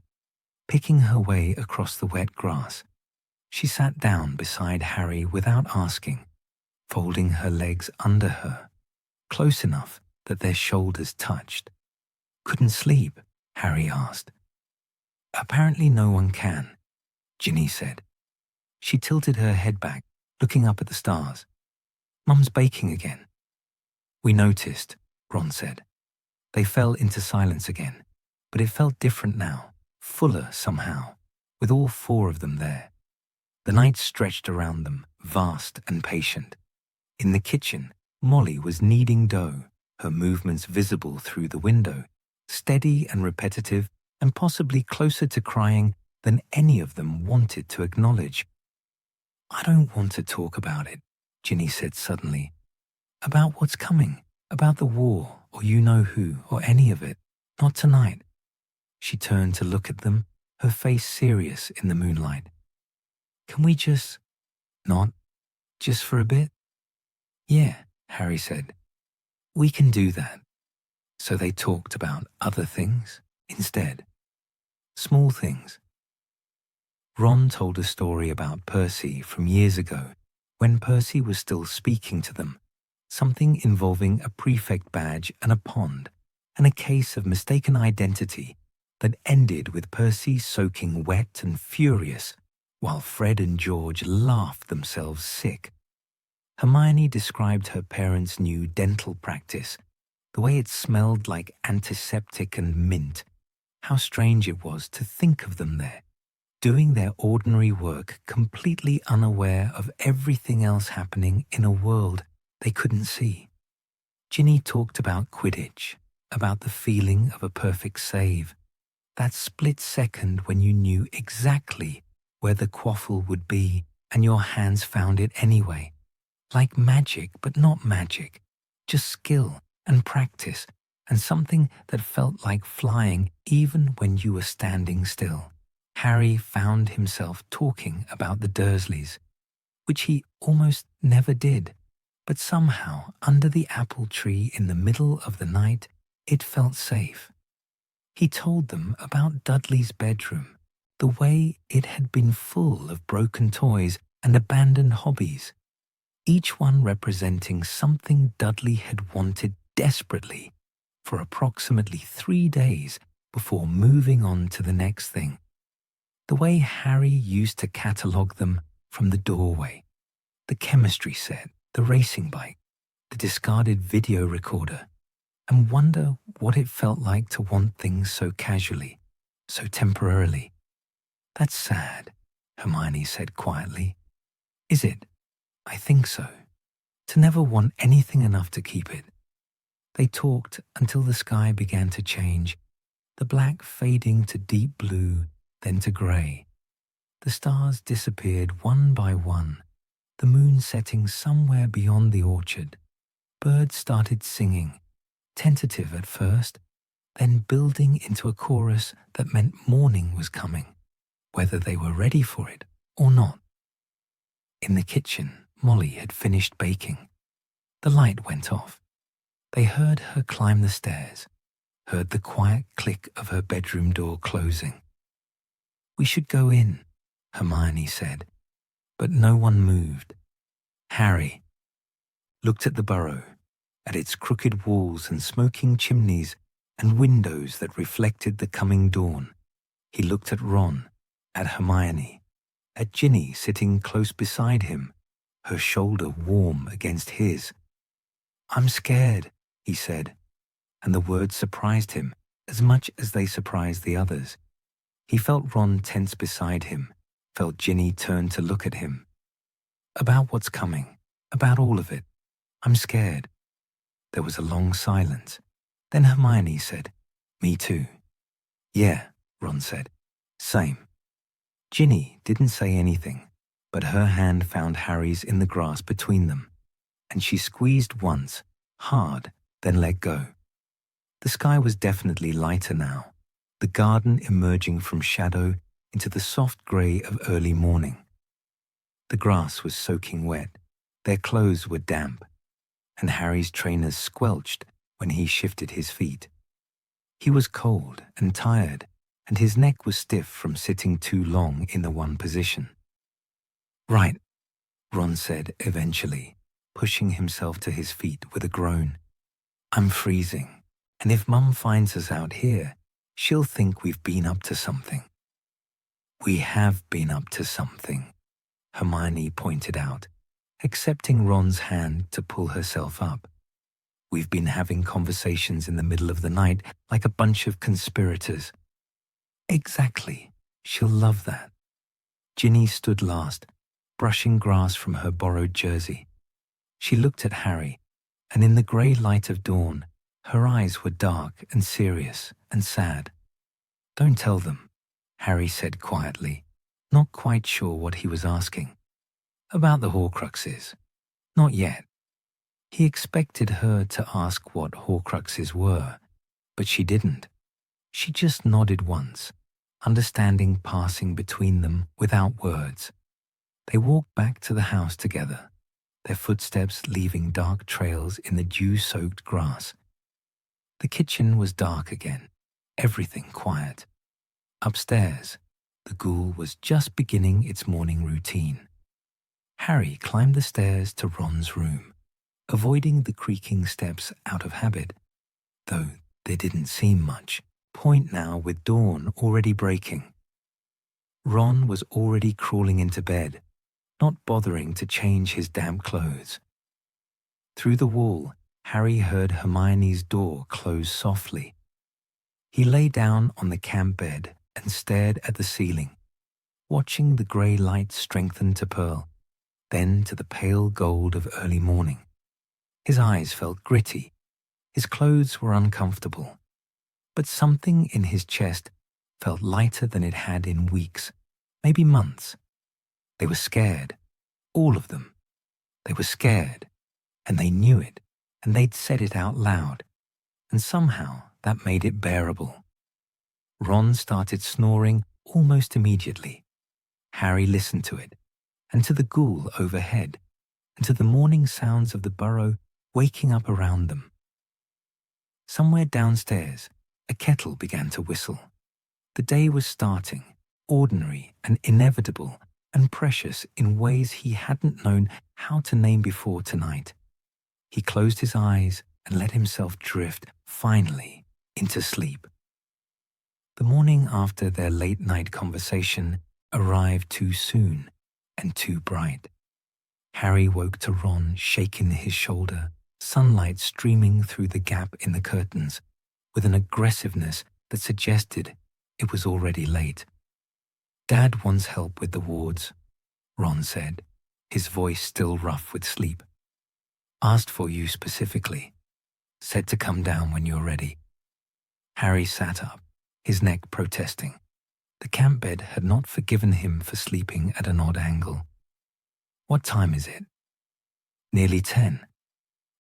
picking her way across the wet grass. She sat down beside Harry without asking, folding her legs under her, close enough that their shoulders touched. Couldn't sleep? Harry asked. Apparently no one can, Ginny said. She tilted her head back, looking up at the stars. Mum's baking again. We noticed, Ron said. They fell into silence again, but it felt different now, fuller somehow, with all 4 of them there. The night stretched around them, vast and patient. In the kitchen, Molly was kneading dough, her movements visible through the window, steady and repetitive, and possibly closer to crying than any of them wanted to acknowledge. "I don't want to talk about it," Ginny said suddenly. "About what's coming, about the war, or you know who, or any of it. Not tonight." She turned to look at them, her face serious in the moonlight. "Can we just not, just for a bit?" "Yeah," Harry said. "We can do that." So they talked about other things instead. Small things. Ron told a story about Percy from years ago, when Percy was still speaking to them, something involving a prefect badge and a pond, and a case of mistaken identity that ended with Percy soaking wet and furious, while Fred and George laughed themselves sick. Hermione described her parents' new dental practice, the way it smelled like antiseptic and mint. How strange it was to think of them there, doing their ordinary work completely unaware of everything else happening in a world they couldn't see. Ginny talked about Quidditch, about the feeling of a perfect save, that split second when you knew exactly where the quaffle would be and your hands found it anyway. Like magic, but not magic, just skill and practice and something that felt like flying even when you were standing still. Harry found himself talking about the Dursleys, which he almost never did, but somehow under the apple tree in the middle of the night, it felt safe. He told them about Dudley's bedroom, the way it had been full of broken toys and abandoned hobbies, each one representing something Dudley had wanted desperately for approximately 3 days before moving on to the next thing. The way Harry used to catalogue them from the doorway, the chemistry set, the racing bike, the discarded video recorder, and wonder what it felt like to want things so casually, so temporarily. "That's sad," Hermione said quietly. "Is it? I think so. To never want anything enough to keep it." They talked until the sky began to change, the black fading to deep blue, then to grey. The stars disappeared one by one, the moon setting somewhere beyond the orchard. Birds started singing, tentative at first, then building into a chorus that meant morning was coming, whether they were ready for it or not. In the kitchen, Molly had finished baking. The light went off. They heard her climb the stairs, heard the quiet click of her bedroom door closing. "We should go in," Hermione said, but no one moved. Harry looked at the Burrow, at its crooked walls and smoking chimneys and windows that reflected the coming dawn. He looked at Ron, at Hermione, at Ginny sitting close beside him, her shoulder warm against his. "I'm scared," he said, and the words surprised him as much as they surprised the others. He felt Ron tense beside him, felt Ginny turn to look at him. "About what's coming, about all of it. I'm scared." There was a long silence. Then Hermione said, "Me too." "Yeah," Ron said. "Same." Ginny didn't say anything, but her hand found Harry's in the grass between them, and she squeezed once, hard, then let go. The sky was definitely lighter now, the garden emerging from shadow into the soft grey of early morning. The grass was soaking wet, their clothes were damp, and Harry's trainers squelched when he shifted his feet. He was cold and tired, and his neck was stiff from sitting too long in the one position. "Right," Ron said eventually, pushing himself to his feet with a groan. "I'm freezing, and if Mum finds us out here, she'll think we've been up to something." "We have been up to something," Hermione pointed out, accepting Ron's hand to pull herself up. "We've been having conversations in the middle of the night like a bunch of conspirators." "Exactly. She'll love that." Ginny stood last, brushing grass from her borrowed jersey. She looked at Harry, and in the grey light of dawn, her eyes were dark and serious and sad. "Don't tell them," Harry said quietly, not quite sure what he was asking. "About the Horcruxes. Not yet." He expected her to ask what Horcruxes were, but she didn't. She just nodded once, understanding passing between them without words. They walked back to the house together, their footsteps leaving dark trails in the dew-soaked grass. The kitchen was dark again, everything quiet. Upstairs, the ghoul was just beginning its morning routine. Harry climbed the stairs to Ron's room, avoiding the creaking steps out of habit, though they didn't seem much point now with dawn already breaking. Ron was already crawling into bed, not bothering to change his damp clothes. Through the wall, Harry heard Hermione's door close softly. He lay down on the camp bed and stared at the ceiling, watching the grey light strengthen to pearl, then to the pale gold of early morning. His eyes felt gritty. His clothes were uncomfortable, but something in his chest felt lighter than it had in weeks, maybe months. They were scared, all of them. They were scared, and they knew it, and they'd said it out loud, and somehow that made it bearable. Ron started snoring almost immediately. Harry listened to it, and to the ghoul overhead, and to the morning sounds of the Burrow waking up around them. Somewhere downstairs, a kettle began to whistle. The day was starting, ordinary and inevitable and precious in ways he hadn't known how to name before tonight. He closed his eyes and let himself drift, finally, into sleep. The morning after their late-night conversation arrived too soon and too bright. Harry woke to Ron shaking his shoulder, sunlight streaming through the gap in the curtains, with an aggressiveness that suggested it was already late. "Dad wants help with the wards," Ron said, his voice still rough with sleep. "Asked for you specifically. Said to come down when you're ready." Harry sat up, his neck protesting. The camp bed had not forgiven him for sleeping at an odd angle. "What time is it?" "Nearly 10.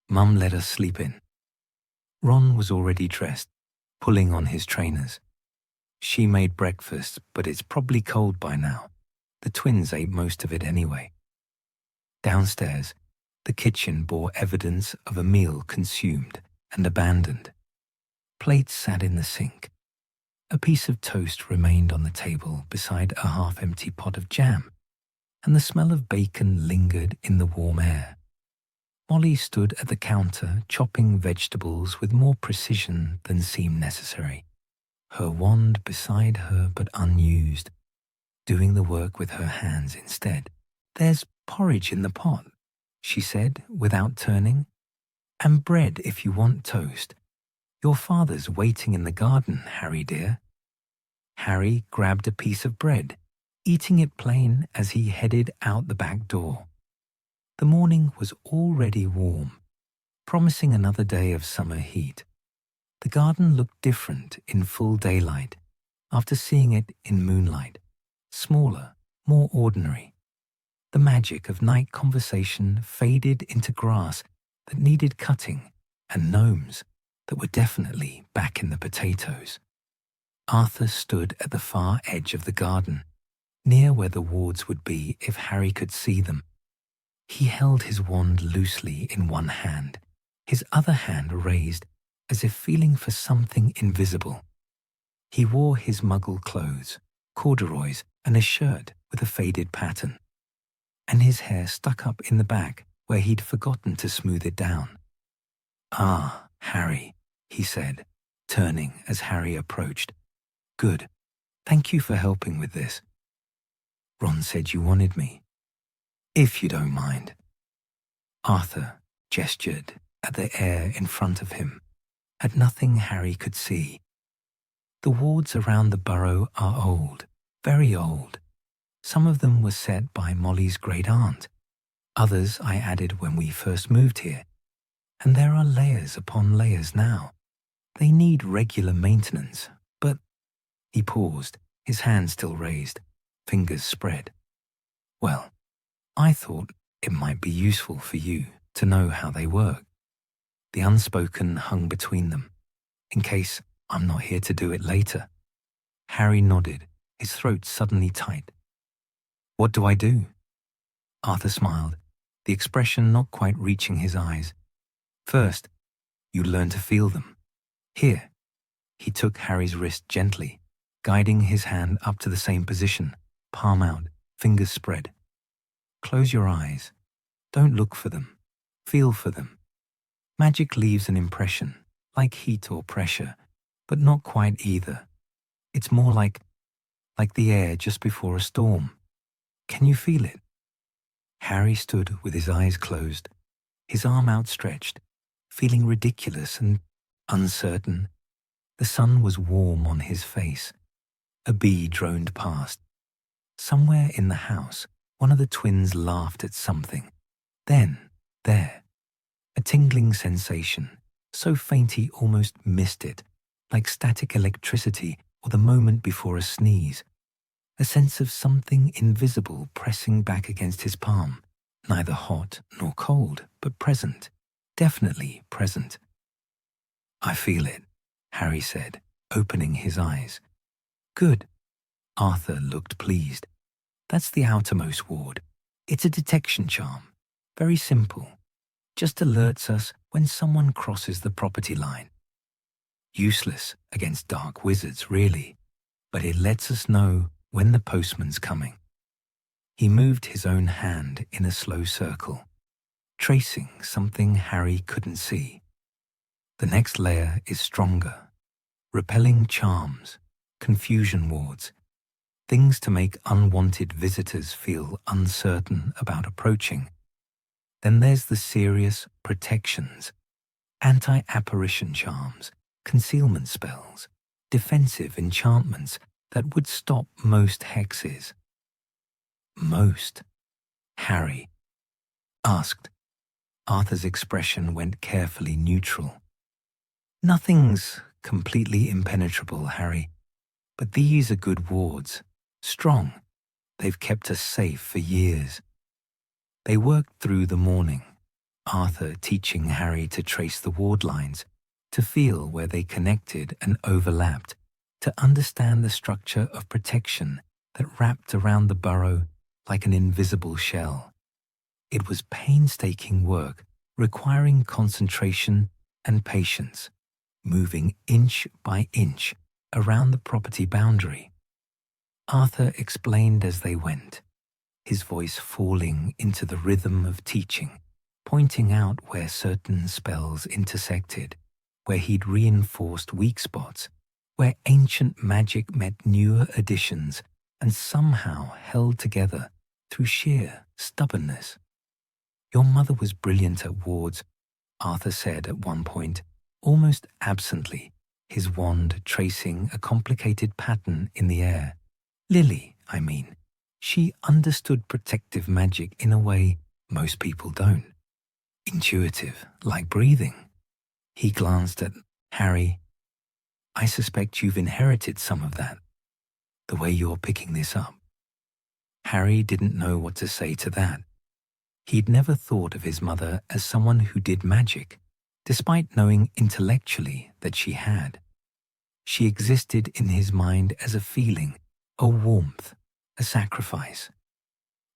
Mum let us sleep in." Ron was already dressed, pulling on his trainers. "She made breakfast, but it's probably cold by now. The twins ate most of it anyway." Downstairs, the kitchen bore evidence of a meal consumed and abandoned. Plates sat in the sink. A piece of toast remained on the table beside a half-empty pot of jam, and the smell of bacon lingered in the warm air. Molly stood at the counter chopping vegetables with more precision than seemed necessary, her wand beside her but unused, doing the work with her hands instead. "There's porridge in the pot," she said without turning, "and bread if you want toast. Your father's waiting in the garden, Harry dear." Harry grabbed a piece of bread, eating it plain as he headed out the back door. The morning was already warm, promising another day of summer heat. The garden looked different in full daylight after seeing it in moonlight, smaller, more ordinary. The magic of night conversation faded into grass that needed cutting and gnomes that were definitely back in the potatoes. Arthur stood at the far edge of the garden, near where the wards would be if Harry could see them. He held his wand loosely in one hand, his other hand raised as if feeling for something invisible. He wore his muggle clothes, corduroys and a shirt with a faded pattern, and his hair stuck up in the back where he'd forgotten to smooth it down. "Ah, Harry," he said, turning as Harry approached. "Good. Thank you for helping with this. Ron said you wanted me. If you don't mind." Arthur gestured at the air in front of him, at nothing Harry could see. The wards around the Burrow are old, very old. Some of them were set by Molly's great-aunt. Others I added when we first moved here. And there are layers upon layers now. They need regular maintenance, but—" He paused, his hand still raised, fingers spread. "Well, I thought it might be useful for you to know how they work." The unspoken hung between them, in case I'm not here to do it later. Harry nodded, his throat suddenly tight. "What do I do?" Arthur smiled, the expression not quite reaching his eyes. "First, you learn to feel them. Here." He took Harry's wrist gently, guiding his hand up to the same position, palm out, fingers spread. "Close your eyes. Don't look for them. Feel for them. Magic leaves an impression, like heat or pressure, but not quite either. It's more like the air just before a storm. Can you feel it?" Harry stood with his eyes closed, his arm outstretched, feeling ridiculous and uncertain. The sun was warm on his face. A bee droned past. Somewhere in the house, one of the twins laughed at something. Then, there, a tingling sensation, so faint he almost missed it, like static electricity or the moment before a sneeze. A sense of something invisible pressing back against his palm, neither hot nor cold, but present, definitely present. "I feel it," Harry said, opening his eyes. "Good." Arthur looked pleased. "That's the outermost ward. It's a detection charm. Very simple. Just alerts us when someone crosses the property line. Useless against dark wizards, really, but it lets us know when the postman's coming." He moved his own hand in a slow circle, tracing something Harry couldn't see. "The next layer is stronger. Repelling charms, confusion wards, things to make unwanted visitors feel uncertain about approaching. Then there's the serious protections, anti-apparition charms, concealment spells, defensive enchantments that would stop most hexes." "Most?" Harry asked. Arthur's expression went carefully neutral. "Nothing's completely impenetrable, Harry, but these are good wards, strong. They've kept us safe for years." They worked through the morning, Arthur teaching Harry to trace the ward lines, to feel where they connected and overlapped, to understand the structure of protection that wrapped around the burrow like an invisible shell. It was painstaking work, requiring concentration and patience, moving inch by inch around the property boundary. Arthur explained as they went, his voice falling into the rhythm of teaching, pointing out where certain spells intersected, where he'd reinforced weak spots, where ancient magic met newer additions and somehow held together through sheer stubbornness. "Your mother was brilliant at wards," Arthur said at one point, almost absently, his wand tracing a complicated pattern in the air. "Lily, I mean. She understood protective magic in a way most people don't. Intuitive, like breathing." He glanced at Harry. "I suspect you've inherited some of that, the way you're picking this up." Harry didn't know what to say to that. He'd never thought of his mother as someone who did magic, despite knowing intellectually that she had. She existed in his mind as a feeling, a warmth, a sacrifice.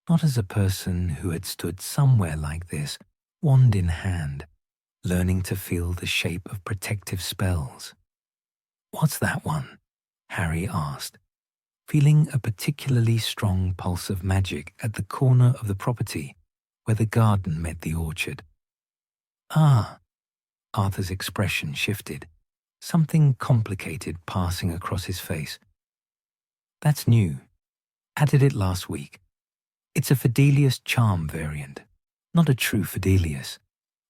Not as a person who had stood somewhere like this, wand in hand, learning to feel the shape of protective spells. "What's that one?" Harry asked, feeling a particularly strong pulse of magic at the corner of the property where the garden met the orchard. "Ah," Arthur's expression shifted, something complicated passing across his face. "That's new. Added it last week. It's a Fidelius charm variant, not a true Fidelius,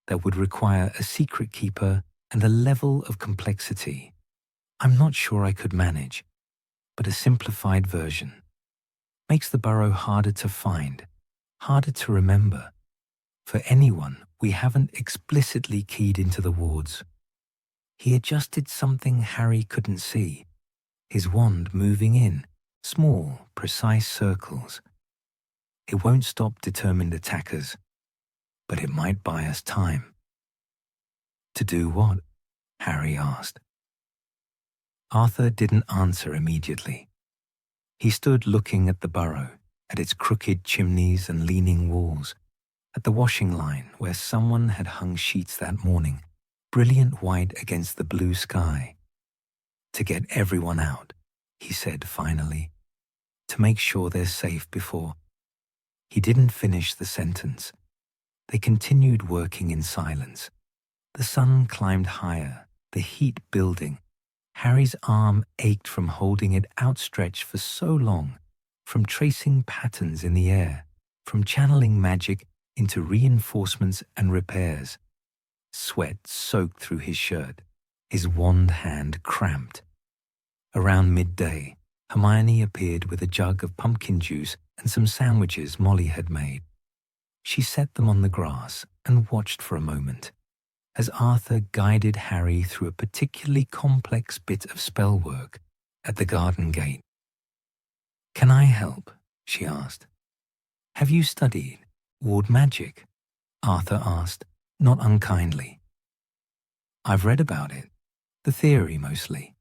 that would require a secret keeper and a level of complexity I'm not sure I could manage, but a simplified version. Makes the burrow harder to find, harder to remember, For anyone we haven't explicitly keyed into the wards. He adjusted something Harry couldn't see, his wand moving in small, precise circles. It won't stop determined attackers, but it might buy us time. To do what? Harry asked. Arthur didn't answer immediately. He stood looking at the Burrow, at its crooked chimneys and leaning walls, at the washing line where someone had hung sheets that morning, brilliant white against the blue sky. To get everyone out, he said finally, to make sure they're safe before. He didn't finish the sentence. They continued working in silence. The sun climbed higher, the heat building. Harry's arm ached from holding it outstretched for so long, from tracing patterns in the air, from channeling magic into reinforcements and repairs. Sweat soaked through his shirt, his wand hand cramped. Around midday, Hermione appeared with a jug of pumpkin juice and some sandwiches Molly had made. She set them on the grass and watched for a moment, as Arthur guided Harry through a particularly complex bit of spell work at the garden gate. "Can I help?" she asked. "Have you studied ward magic?" Arthur asked, not unkindly. "I've read about it, the theory mostly.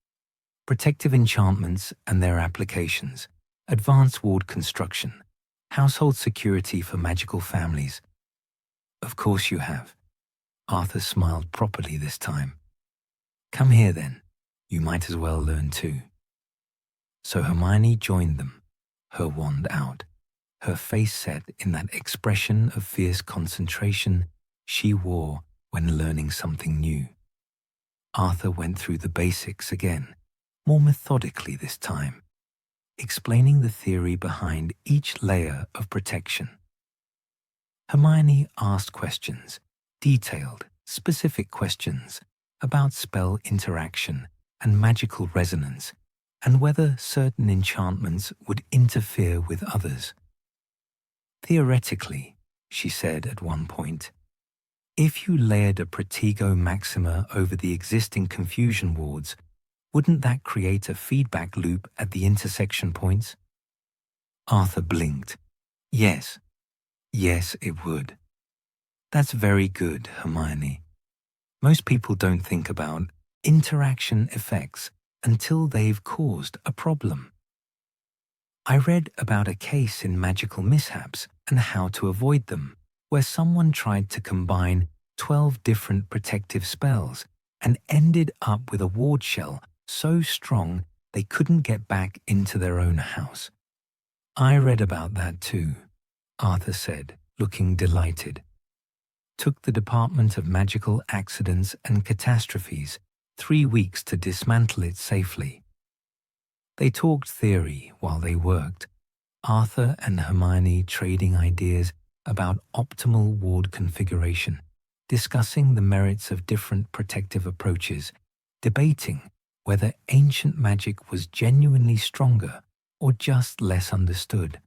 Protective enchantments and their applications, advanced ward construction, household security for magical families." "Of course you have." Arthur smiled properly this time. "Come here then. You might as well learn too." So Hermione joined them, her wand out, her face set in that expression of fierce concentration she wore when learning something new. Arthur went through the basics again, more methodically this time, explaining the theory behind each layer of protection. Hermione asked questions, detailed, specific questions about spell interaction and magical resonance, and whether certain enchantments would interfere with others. "Theoretically," she said at one point, "if you layered a Protego Maxima over the existing confusion wards, wouldn't that create a feedback loop at the intersection points?" Arthur blinked. Yes, it would." "That's very good, Hermione. Most people don't think about interaction effects until they've caused a problem. I read about a case in Magical Mishaps and How to Avoid Them, where someone tried to combine 12 different protective spells and ended up with a ward shell so strong they couldn't get back into their own house." "I read about that too," Arthur said, looking delighted. "Took the Department of Magical Accidents and Catastrophes 3 weeks to dismantle it safely." They talked theory while they worked, Arthur and Hermione trading ideas about optimal ward configuration, discussing the merits of different protective approaches, debating whether ancient magic was genuinely stronger or just less understood.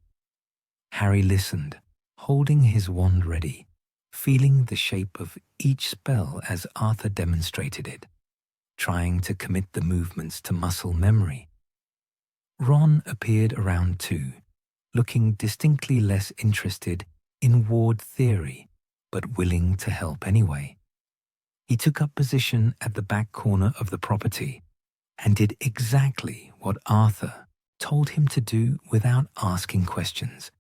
Harry listened, holding his wand ready, feeling the shape of each spell as Arthur demonstrated it, trying to commit the movements to muscle memory. Ron appeared around too, looking distinctly less interested in ward theory, but willing to help anyway. He took up position at the back corner of the property and did exactly what Arthur told him to do without asking questions.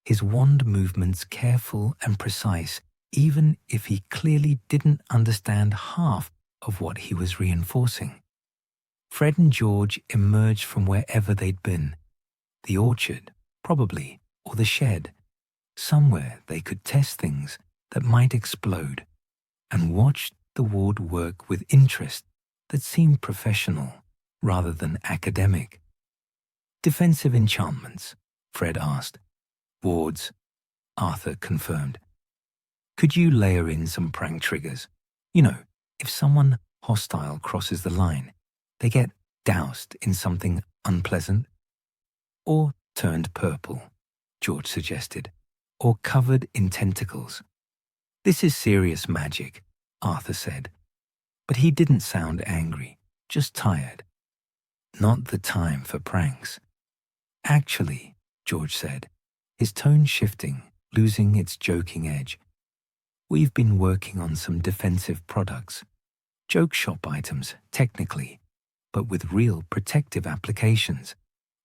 His wand movements careful and precise, even if he clearly didn't understand half of what he was reinforcing. Fred and George emerged from wherever they'd been. The orchard, probably, or the shed. Somewhere they could test things that might explode, and watched the ward work with interest that seemed professional rather than academic. "Defensive enchantments?" Fred asked. "Wards," Arthur confirmed. "Could you layer in some prank triggers? You know, if someone hostile crosses the line, they get doused in something unpleasant." "Or turned purple," George suggested, "or covered in tentacles." "This is serious magic," Arthur said. But he didn't sound angry, just tired. "Not the time for pranks." "Actually," George said, his tone shifting, losing its joking edge, "we've been working on some defensive products. Joke shop items, technically, but with real protective applications.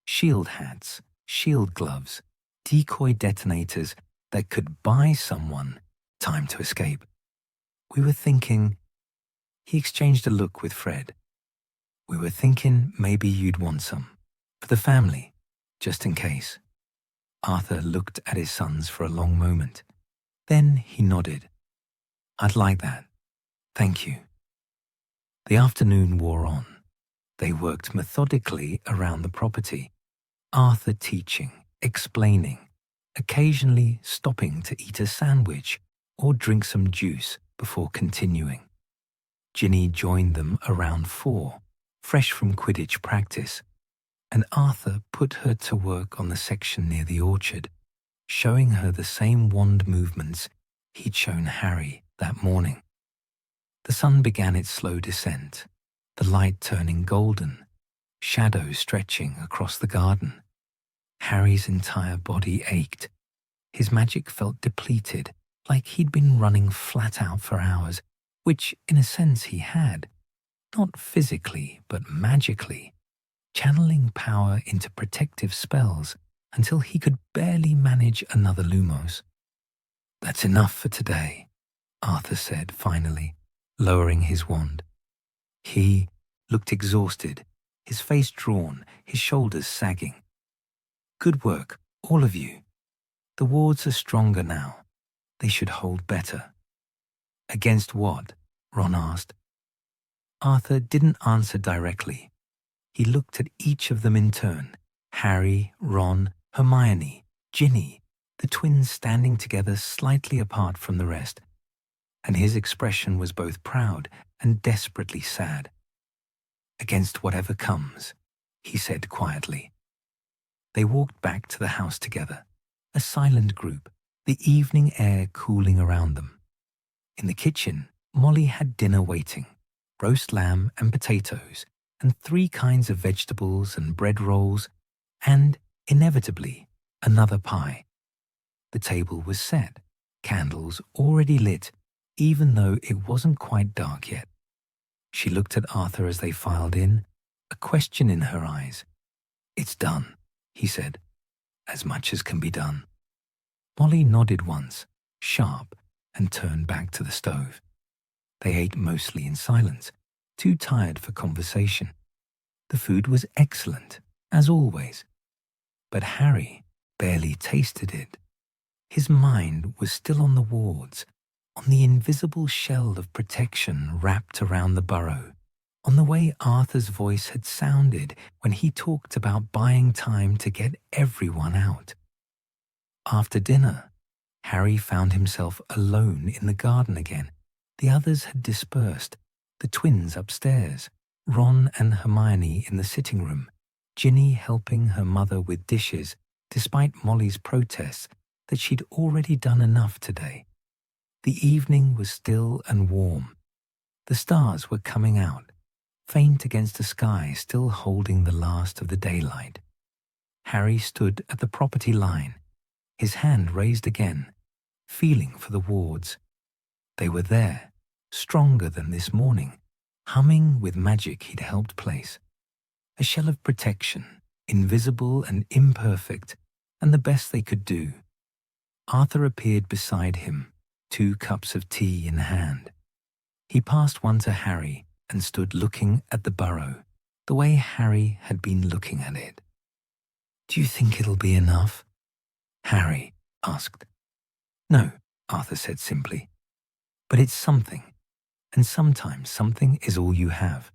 Shield hats, shield gloves, decoy detonators that could buy someone time to escape. We were thinking—" He exchanged a look with Fred. "We were thinking maybe you'd want some. For the family, just in case." Arthur looked at his sons for a long moment. Then he nodded. "I'd like that. Thank you." The afternoon wore on. They worked methodically around the property, Arthur teaching, explaining, occasionally stopping to eat a sandwich or drink some juice before continuing. Ginny joined them around 4, fresh from Quidditch practice, and Arthur put her to work on the section near the orchard, showing her the same wand movements he'd shown Harry that morning. The sun began its slow descent, the light turning golden, shadows stretching across the garden. Harry's entire body ached. His magic felt depleted, like he'd been running flat out for hours, which in a sense he had, not physically but magically, channeling power into protective spells until he could barely manage another Lumos. "That's enough for today," Arthur said finally, lowering his wand. He looked exhausted, his face drawn, his shoulders sagging. "Good work, all of you. The wards are stronger now. They should hold better." "Against what?" Ron asked. Arthur didn't answer directly. He looked at each of them in turn, Harry, Ron, Hermione, Ginny, the twins standing together slightly apart from the rest, and his expression was both proud and desperately sad. "Against whatever comes," he said quietly. They walked back to the house together, a silent group, the evening air cooling around them. In the kitchen, Molly had dinner waiting, roast lamb and potatoes, and 3 kinds of vegetables and bread rolls, and, inevitably, another pie. The table was set, candles already lit, even though it wasn't quite dark yet. She looked at Arthur as they filed in, a question in her eyes. "It's done," he said. "As much as can be done." Molly nodded once, sharp, and turned back to the stove. They ate mostly in silence, too tired for conversation. The food was excellent, as always. But Harry barely tasted it. His mind was still on the wards, on the invisible shell of protection wrapped around the burrow, on the way Arthur's voice had sounded when he talked about buying time to get everyone out. After dinner, Harry found himself alone in the garden again. The others had dispersed, the twins upstairs, Ron and Hermione in the sitting room, Ginny helping her mother with dishes, despite Molly's protests that she'd already done enough today. The evening was still and warm. The stars were coming out, faint against a sky still holding the last of the daylight. Harry stood at the property line, his hand raised again, feeling for the wards. They were there, stronger than this morning, humming with magic he'd helped place. A shell of protection, invisible and imperfect, and the best they could do. Arthur appeared beside him, 2 cups of tea in hand. He passed one to Harry and stood looking at the burrow, the way Harry had been looking at it. "Do you think it'll be enough?" Harry asked. "No," Arthur said simply. "But it's something, and sometimes something is all you have."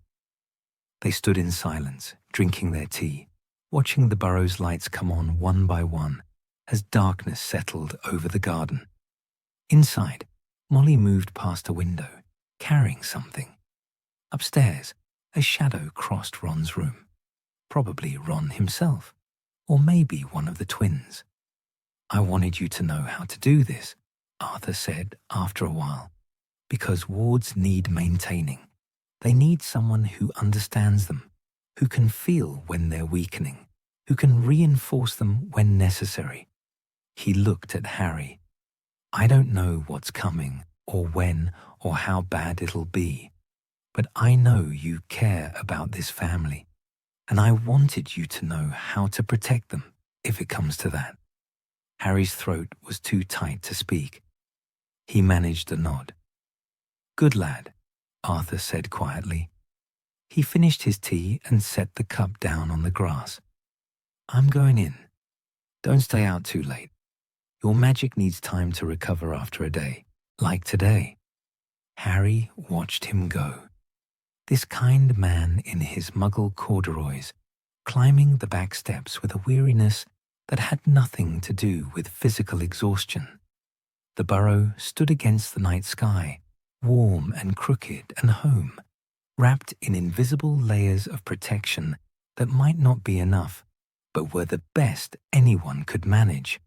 They stood in silence, drinking their tea, watching the burrow's lights come on one by one as darkness settled over the garden. Inside, Molly moved past a window, carrying something. Upstairs, a shadow crossed Ron's room. Probably Ron himself, or maybe one of the twins. "I wanted you to know how to do this," Arthur said after a while, because wards need maintaining. They need someone who understands them, who can feel when they're weakening, who can reinforce them when necessary. He looked at Harry. I don't know what's coming, or when, or how bad it'll be, but I know you care about this family, and I wanted you to know how to protect them, if it comes to that. Harry's throat was too tight to speak. He managed a nod. Good lad, Arthur said quietly. He finished his tea and set the cup down on the grass. I'm going in. Don't stay out too late. Your magic needs time to recover after a day, like today. Harry watched him go. This kind man in his muggle corduroys, climbing the back steps with a weariness that had nothing to do with physical exhaustion. The burrow stood against the night sky, warm and crooked and home, wrapped in invisible layers of protection that might not be enough, but were the best anyone could manage.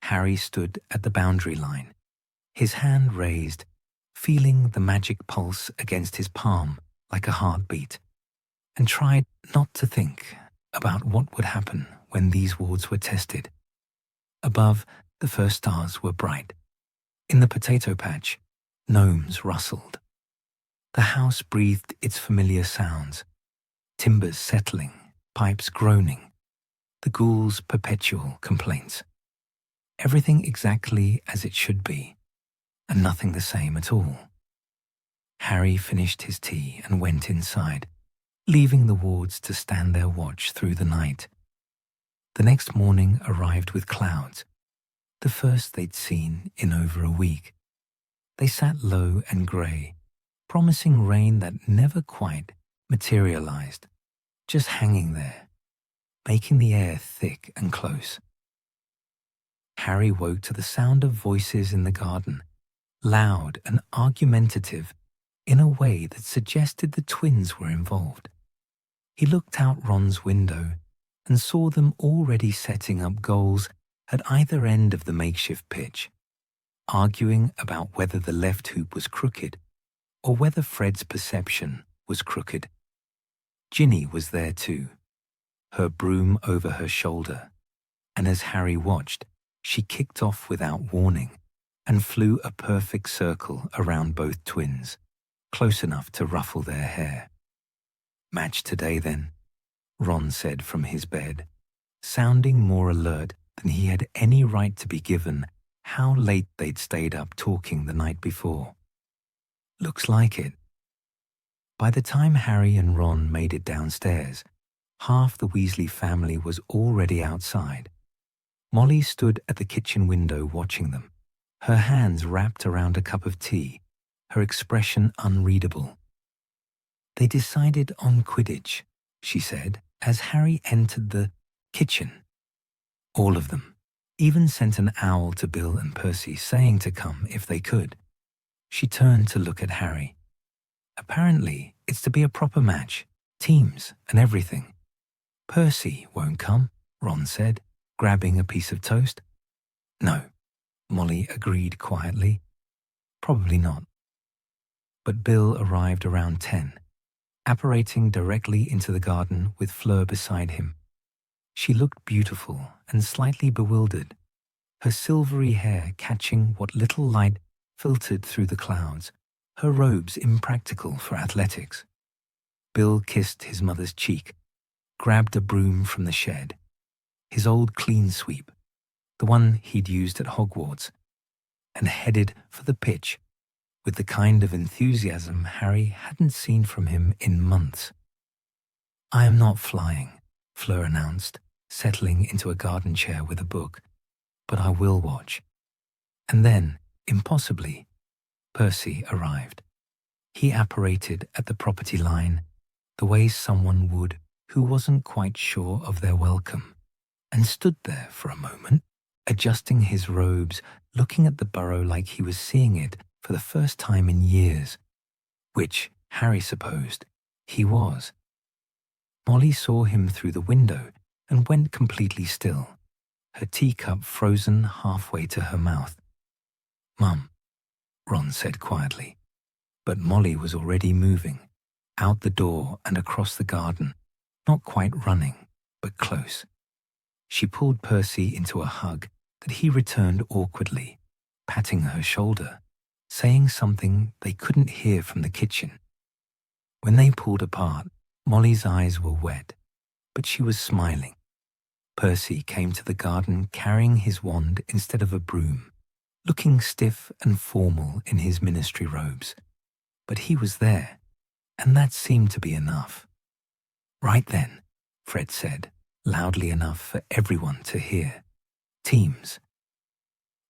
Harry stood at the boundary line, his hand raised, feeling the magic pulse against his palm like a heartbeat, and tried not to think about what would happen when these wards were tested. Above, the first stars were bright. In the potato patch, gnomes rustled. The house breathed its familiar sounds, timbers settling, pipes groaning, the ghouls' perpetual complaints. Everything exactly as it should be, and nothing the same at all. Harry finished his tea and went inside, leaving the wards to stand their watch through the night. The next morning arrived with clouds, the first they'd seen in over a week. They sat low and grey, promising rain that never quite materialized, just hanging there, making the air thick and close. Harry woke to the sound of voices in the garden, loud and argumentative in a way that suggested the twins were involved. He looked out Ron's window and saw them already setting up goals at either end of the makeshift pitch, arguing about whether the left hoop was crooked or whether Fred's perception was crooked. Ginny was there too, her broom over her shoulder, and as Harry watched, she kicked off without warning and flew a perfect circle around both twins, close enough to ruffle their hair. Match today then, Ron said from his bed, sounding more alert than he had any right to be given how late they'd stayed up talking the night before. Looks like it. By the time Harry and Ron made it downstairs, half the Weasley family was already outside. Molly stood at the kitchen window watching them, her hands wrapped around a cup of tea, her expression unreadable. They decided on Quidditch, she said, as Harry entered the kitchen. All of them, even sent an owl to Bill and Percy saying to come if they could. She turned to look at Harry. Apparently, it's to be a proper match, teams and everything. Percy won't come, Ron said, grabbing a piece of toast. No, Molly agreed quietly. Probably not. But Bill arrived around 10, apparating directly into the garden with Fleur beside him. She looked beautiful and slightly bewildered, her silvery hair catching what little light filtered through the clouds, her robes impractical for athletics. Bill kissed his mother's cheek, grabbed a broom from the shed, his old clean sweep, the one he'd used at Hogwarts, and headed for the pitch with the kind of enthusiasm Harry hadn't seen from him in months. I am not flying, Fleur announced, settling into a garden chair with a book, but I will watch. And then, impossibly, Percy arrived. He apparated at the property line, the way someone would who wasn't quite sure of their welcome, and stood there for a moment, adjusting his robes, looking at the burrow like he was seeing it for the first time in years, which, Harry supposed, he was. Molly saw him through the window and went completely still, her teacup frozen halfway to her mouth. "Mum," Ron said quietly. But Molly was already moving, out the door and across the garden, not quite running, but close. She pulled Percy into a hug that he returned awkwardly, patting her shoulder, saying something they couldn't hear from the kitchen. When they pulled apart, Molly's eyes were wet, but she was smiling. Percy came to the garden carrying his wand instead of a broom, looking stiff and formal in his ministry robes. But he was there, and that seemed to be enough. "Right then," Fred said, loudly enough for everyone to hear. "Teams."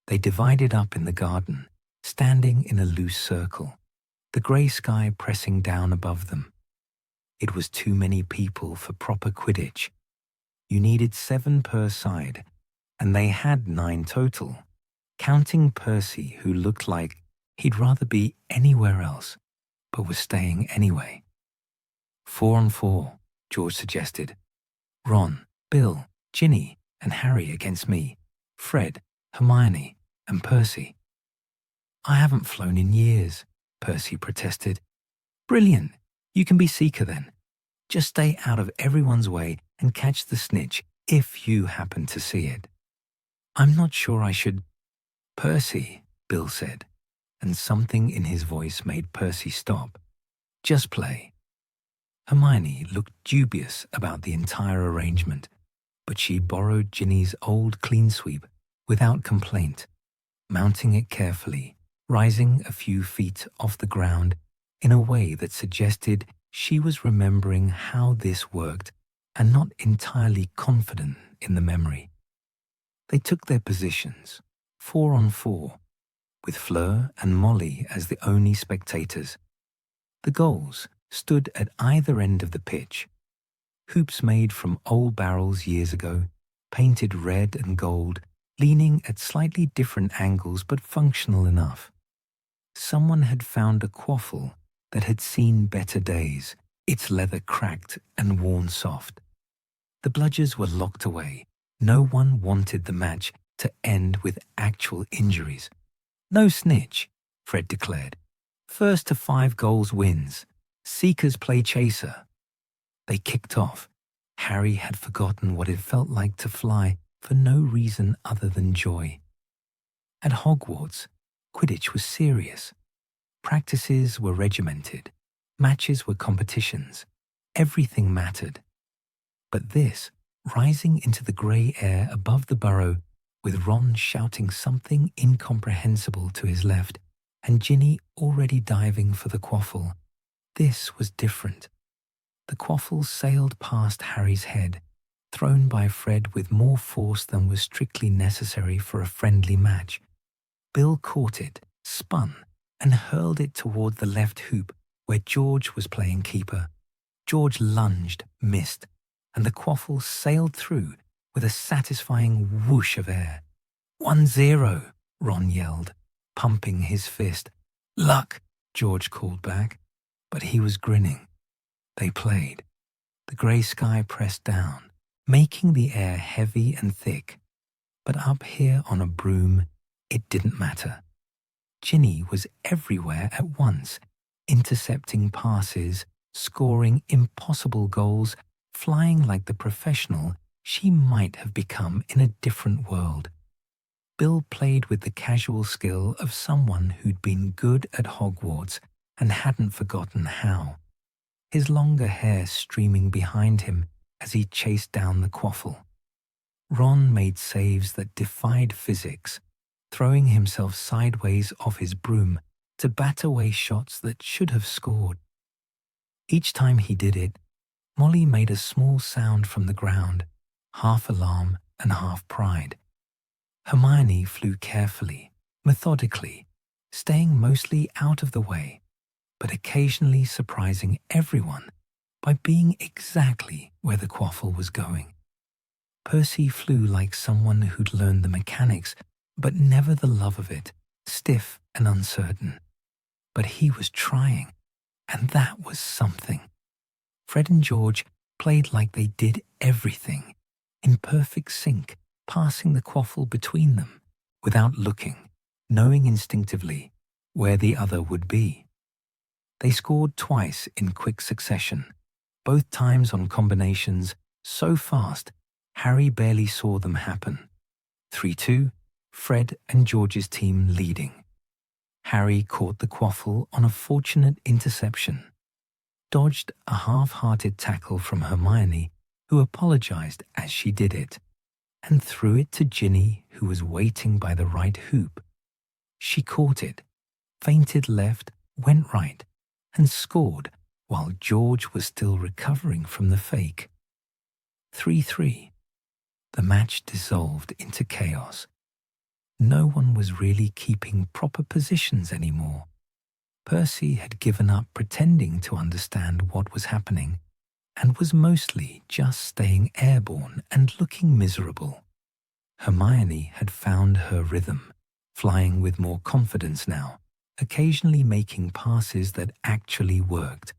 They divided up in the garden, standing in a loose circle, the grey sky pressing down above them. It was too many people for proper Quidditch. You needed 7 per side, and they had 9 total, counting Percy, who looked like he'd rather be anywhere else, but was staying anyway. 4 on 4, George suggested. Ron, Bill, Ginny, and Harry against me, Fred, Hermione, and Percy. "I haven't flown in years," Percy protested. "Brilliant. You can be Seeker then. Just stay out of everyone's way and catch the snitch if you happen to see it." "I'm not sure I should—" "Percy," Bill said, and something in his voice made Percy stop. "Just play." Hermione looked dubious about the entire arrangement, but she borrowed Ginny's old clean sweep without complaint, mounting it carefully, rising a few feet off the ground in a way that suggested she was remembering how this worked and not entirely confident in the memory. They took their positions, 4 on 4, with Fleur and Molly as the only spectators. The goals stood at either end of the pitch, hoops made from old barrels years ago, painted red and gold, leaning at slightly different angles but functional enough. Someone had found a quaffle that had seen better days, its leather cracked and worn soft. The bludgers were locked away. No one wanted the match to end with actual injuries. "No snitch," Fred declared. "First to 5 goals wins. Seekers play chaser." They kicked off. Harry had forgotten what it felt like to fly for no reason other than joy. At Hogwarts, Quidditch was serious. Practices were regimented. Matches were competitions. Everything mattered. But this, rising into the grey air above the Burrow, with Ron shouting something incomprehensible to his left, and Ginny already diving for the quaffle, this was different. The quaffle sailed past Harry's head, thrown by Fred with more force than was strictly necessary for a friendly match. Bill caught it, spun, and hurled it toward the left hoop where George was playing keeper. George lunged, missed, and the quaffle sailed through with a satisfying whoosh of air. 1-0, Ron yelled, pumping his fist. "Luck," George called back, but he was grinning. They played. The grey sky pressed down, making the air heavy and thick. But up here on a broom, it didn't matter. Ginny was everywhere at once, intercepting passes, scoring impossible goals, flying like the professional she might have become in a different world. Bill played with the casual skill of someone who'd been good at Hogwarts and hadn't forgotten how, his longer hair streaming behind him as he chased down the quaffle. Ron made saves that defied physics, throwing himself sideways off his broom to bat away shots that should have scored. Each time he did it, Molly made a small sound from the ground, half alarm and half pride. Hermione flew carefully, methodically, staying mostly out of the way, but occasionally surprising everyone by being exactly where the quaffle was going. Percy flew like someone who'd learned the mechanics, but never the love of it, stiff and uncertain. But he was trying, and that was something. Fred and George played like they did everything, in perfect sync, passing the quaffle between them, without looking, knowing instinctively where the other would be. They scored twice in quick succession, both times on combinations so fast Harry barely saw them happen. 3-2, Fred and George's team leading. Harry caught the quaffle on a fortunate interception, dodged a half-hearted tackle from Hermione, who apologized as she did it, and threw it to Ginny, who was waiting by the right hoop. She caught it, feinted left, went right, and scored while George was still recovering from the fake. 3-3. The match dissolved into chaos. No one was really keeping proper positions anymore. Percy had given up pretending to understand what was happening and was mostly just staying airborne and looking miserable. Hermione had found her rhythm, flying with more confidence now, occasionally making passes that actually worked.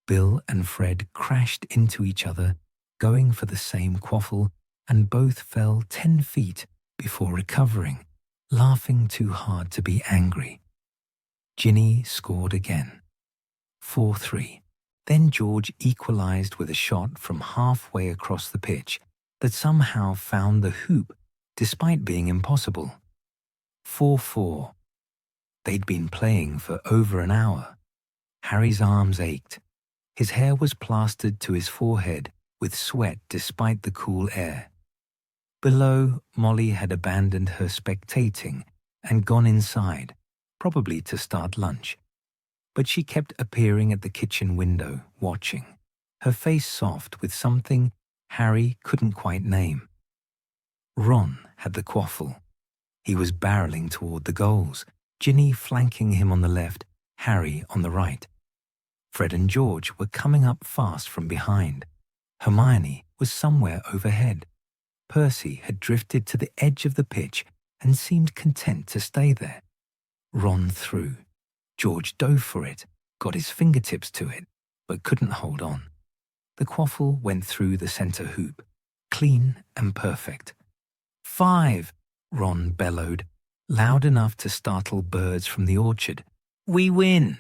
Bill and Fred crashed into each other, going for the same quaffle, and both fell 10 feet before recovering, laughing too hard to be angry. Ginny scored again. 4-3. Then George equalized with a shot from halfway across the pitch that somehow found the hoop despite being impossible. 4-4. They'd been playing for over an hour. Harry's arms ached. His hair was plastered to his forehead with sweat despite the cool air. Below, Molly had abandoned her spectating and gone inside, probably to start lunch. But she kept appearing at the kitchen window, watching, her face soft with something Harry couldn't quite name. Ron had the quaffle. He was barreling toward the goals, Ginny flanking him on the left, Harry on the right. Fred and George were coming up fast from behind. Hermione was somewhere overhead. Percy had drifted to the edge of the pitch and seemed content to stay there. Ron threw. George dove for it, got his fingertips to it, but couldn't hold on. The quaffle went through the center hoop, clean and perfect. 5, Ron bellowed, loud enough to startle birds from the orchard. We win!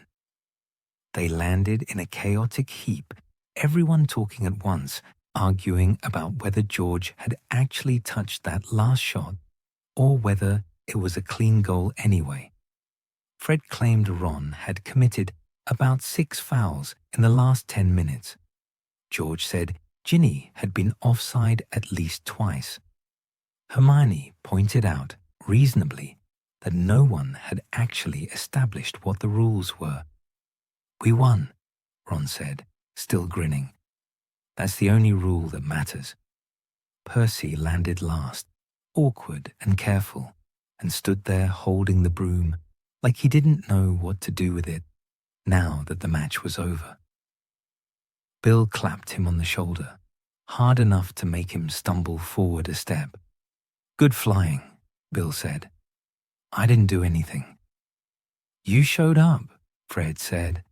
They landed in a chaotic heap, everyone talking at once, arguing about whether George had actually touched that last shot or whether it was a clean goal anyway. Fred claimed Ron had committed about 6 fouls in the last 10 minutes. George said Ginny had been offside at least twice. Hermione pointed out, reasonably, that no one had actually established what the rules were. We won, Ron said, still grinning. That's the only rule that matters. Percy landed last, awkward and careful, and stood there holding the broom like he didn't know what to do with it now that the match was over. Bill clapped him on the shoulder, hard enough to make him stumble forward a step. Good flying, Bill said. I didn't do anything. You showed up, Fred said,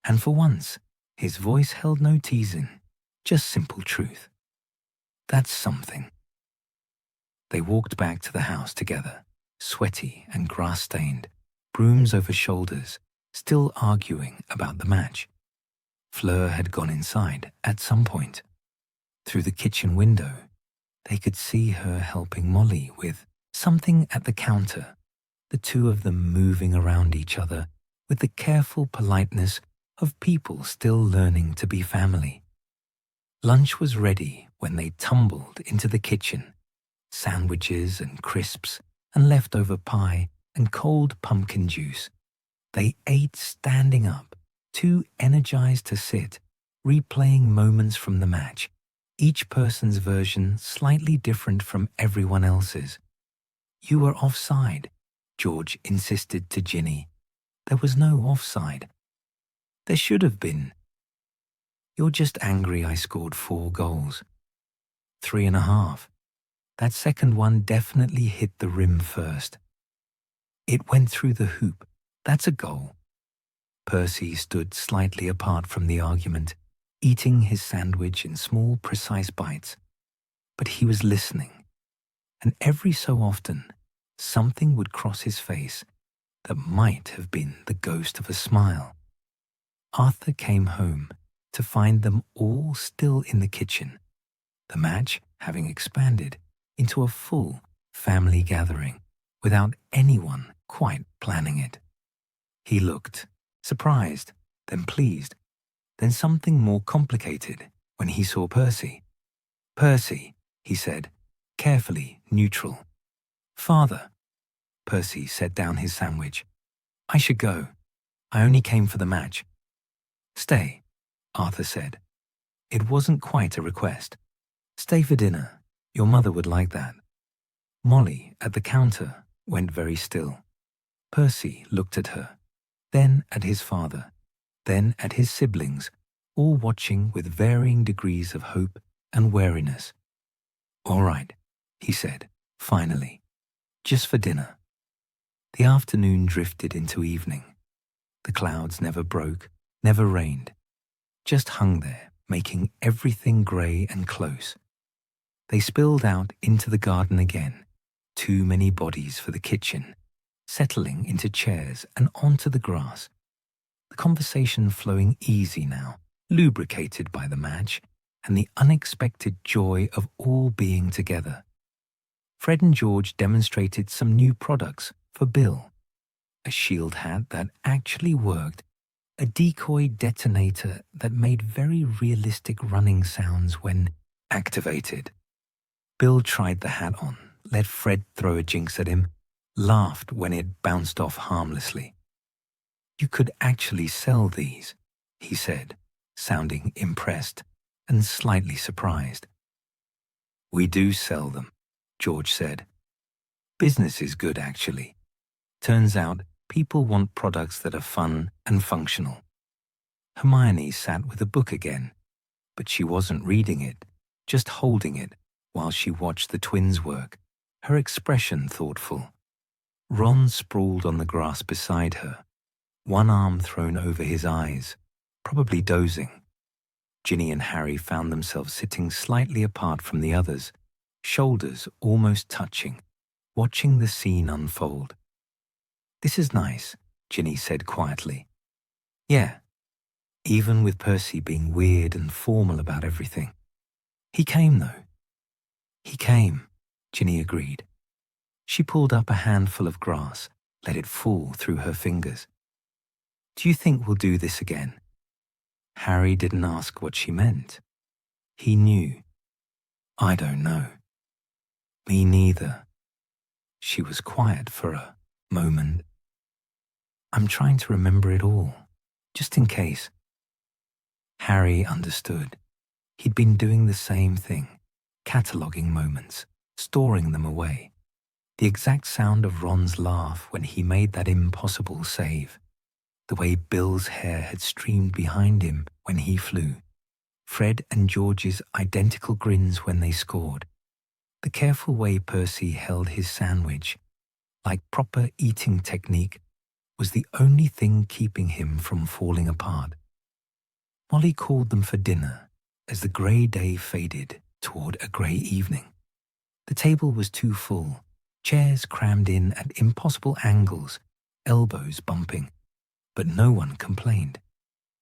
and for once his voice held no teasing, just simple truth. That's something. They walked back to the house together, sweaty and grass-stained, brooms over shoulders, still arguing about the match. Fleur had gone inside at some point. Through the kitchen window, they could see her helping Molly with something at the counter, the two of them moving around each other with the careful politeness of people still learning to be family. Lunch was ready when they tumbled into the kitchen. Sandwiches and crisps and leftover pie and cold pumpkin juice. They ate standing up, too energized to sit, replaying moments from the match, each person's version slightly different from everyone else's. You were offside, George insisted to Ginny. There was no offside. There should have been. You're just angry I scored 4 goals. 3.5. That second one definitely hit the rim first. It went through the hoop. That's a goal. Percy stood slightly apart from the argument, eating his sandwich in small, precise bites. But he was listening. And every so often, something would cross his face that might have been the ghost of a smile. Arthur came home to find them all still in the kitchen, the match having expanded into a full family gathering without anyone quite planning it. He looked surprised, then pleased, then something more complicated when he saw Percy. "Percy," he said, carefully neutral. "Father." Percy set down his sandwich. "I should go. I only came for the match." "Stay," Arthur said. It wasn't quite a request. "Stay for dinner. Your mother would like that." Molly, at the counter, went very still. Percy looked at her, then at his father, then at his siblings, all watching with varying degrees of hope and wariness. "All right," he said, finally, "just for dinner." The afternoon drifted into evening. The clouds never broke, never rained, just hung there, making everything grey and close. They spilled out into the garden again, too many bodies for the kitchen, settling into chairs and onto the grass. The conversation flowing easy now, lubricated by the match and the unexpected joy of all being together. Fred and George demonstrated some new products for Bill. A shield hat that actually worked, a decoy detonator that made very realistic running sounds when activated. Bill tried the hat on, let Fred throw a jinx at him, laughed when it bounced off harmlessly. "You could actually sell these," he said, sounding impressed and slightly surprised. "We do sell them," George said. "Business is good, actually. Turns out people want products that are fun and functional." Hermione sat with a book again, but she wasn't reading it, just holding it while she watched the twins work, her expression thoughtful. Ron sprawled on the grass beside her, one arm thrown over his eyes, probably dozing. Ginny and Harry found themselves sitting slightly apart from the others, shoulders almost touching, watching the scene unfold. "This is nice," Ginny said quietly. "Yeah, even with Percy being weird and formal about everything. He came, though." "He came," Ginny agreed. She pulled up a handful of grass, let it fall through her fingers. "Do you think we'll do this again?" Harry didn't ask what she meant. He knew. "I don't know." "Me neither." She was quiet for a moment. "I'm trying to remember it all, just in case." Harry understood. He'd been doing the same thing, cataloguing moments, storing them away. The exact sound of Ron's laugh when he made that impossible save. The way Bill's hair had streamed behind him when he flew. Fred and George's identical grins when they scored. The careful way Percy held his sandwich, like proper eating technique, was the only thing keeping him from falling apart. Molly called them for dinner as the grey day faded toward a grey evening. The table was too full, chairs crammed in at impossible angles, elbows bumping, but no one complained.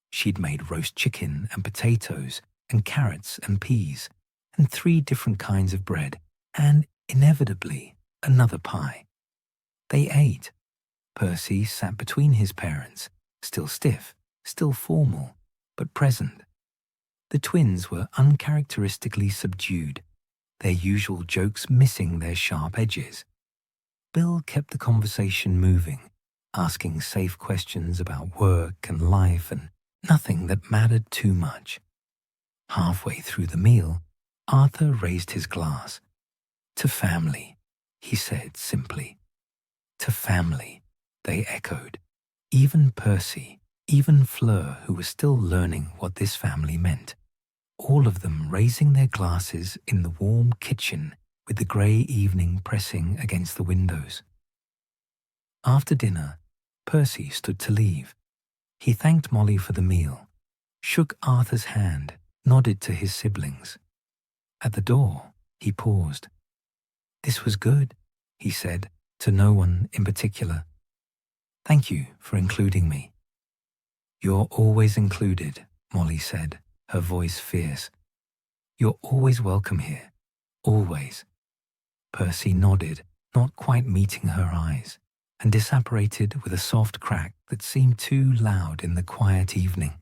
She'd made roast chicken and potatoes and carrots and peas and 3 different kinds of bread and, inevitably, another pie. They ate. Percy sat between his parents, still stiff, still formal, but present. The twins were uncharacteristically subdued, their usual jokes missing their sharp edges. Bill kept the conversation moving, asking safe questions about work and life and nothing that mattered too much. Halfway through the meal, Arthur raised his glass. "To family," he said simply. "To family," they echoed. Even Percy, even Fleur, who was still learning what this family meant. All of them raising their glasses in the warm kitchen with the grey evening pressing against the windows. After dinner, Percy stood to leave. He thanked Molly for the meal, shook Arthur's hand, nodded to his siblings. At the door, he paused. "This was good," he said, To no one in particular. Thank you for including me. You're always included, Molly said, her voice fierce. You're always welcome here. Always. Percy nodded, not quite meeting her eyes, and disapparated with a soft crack that seemed too loud in the quiet evening.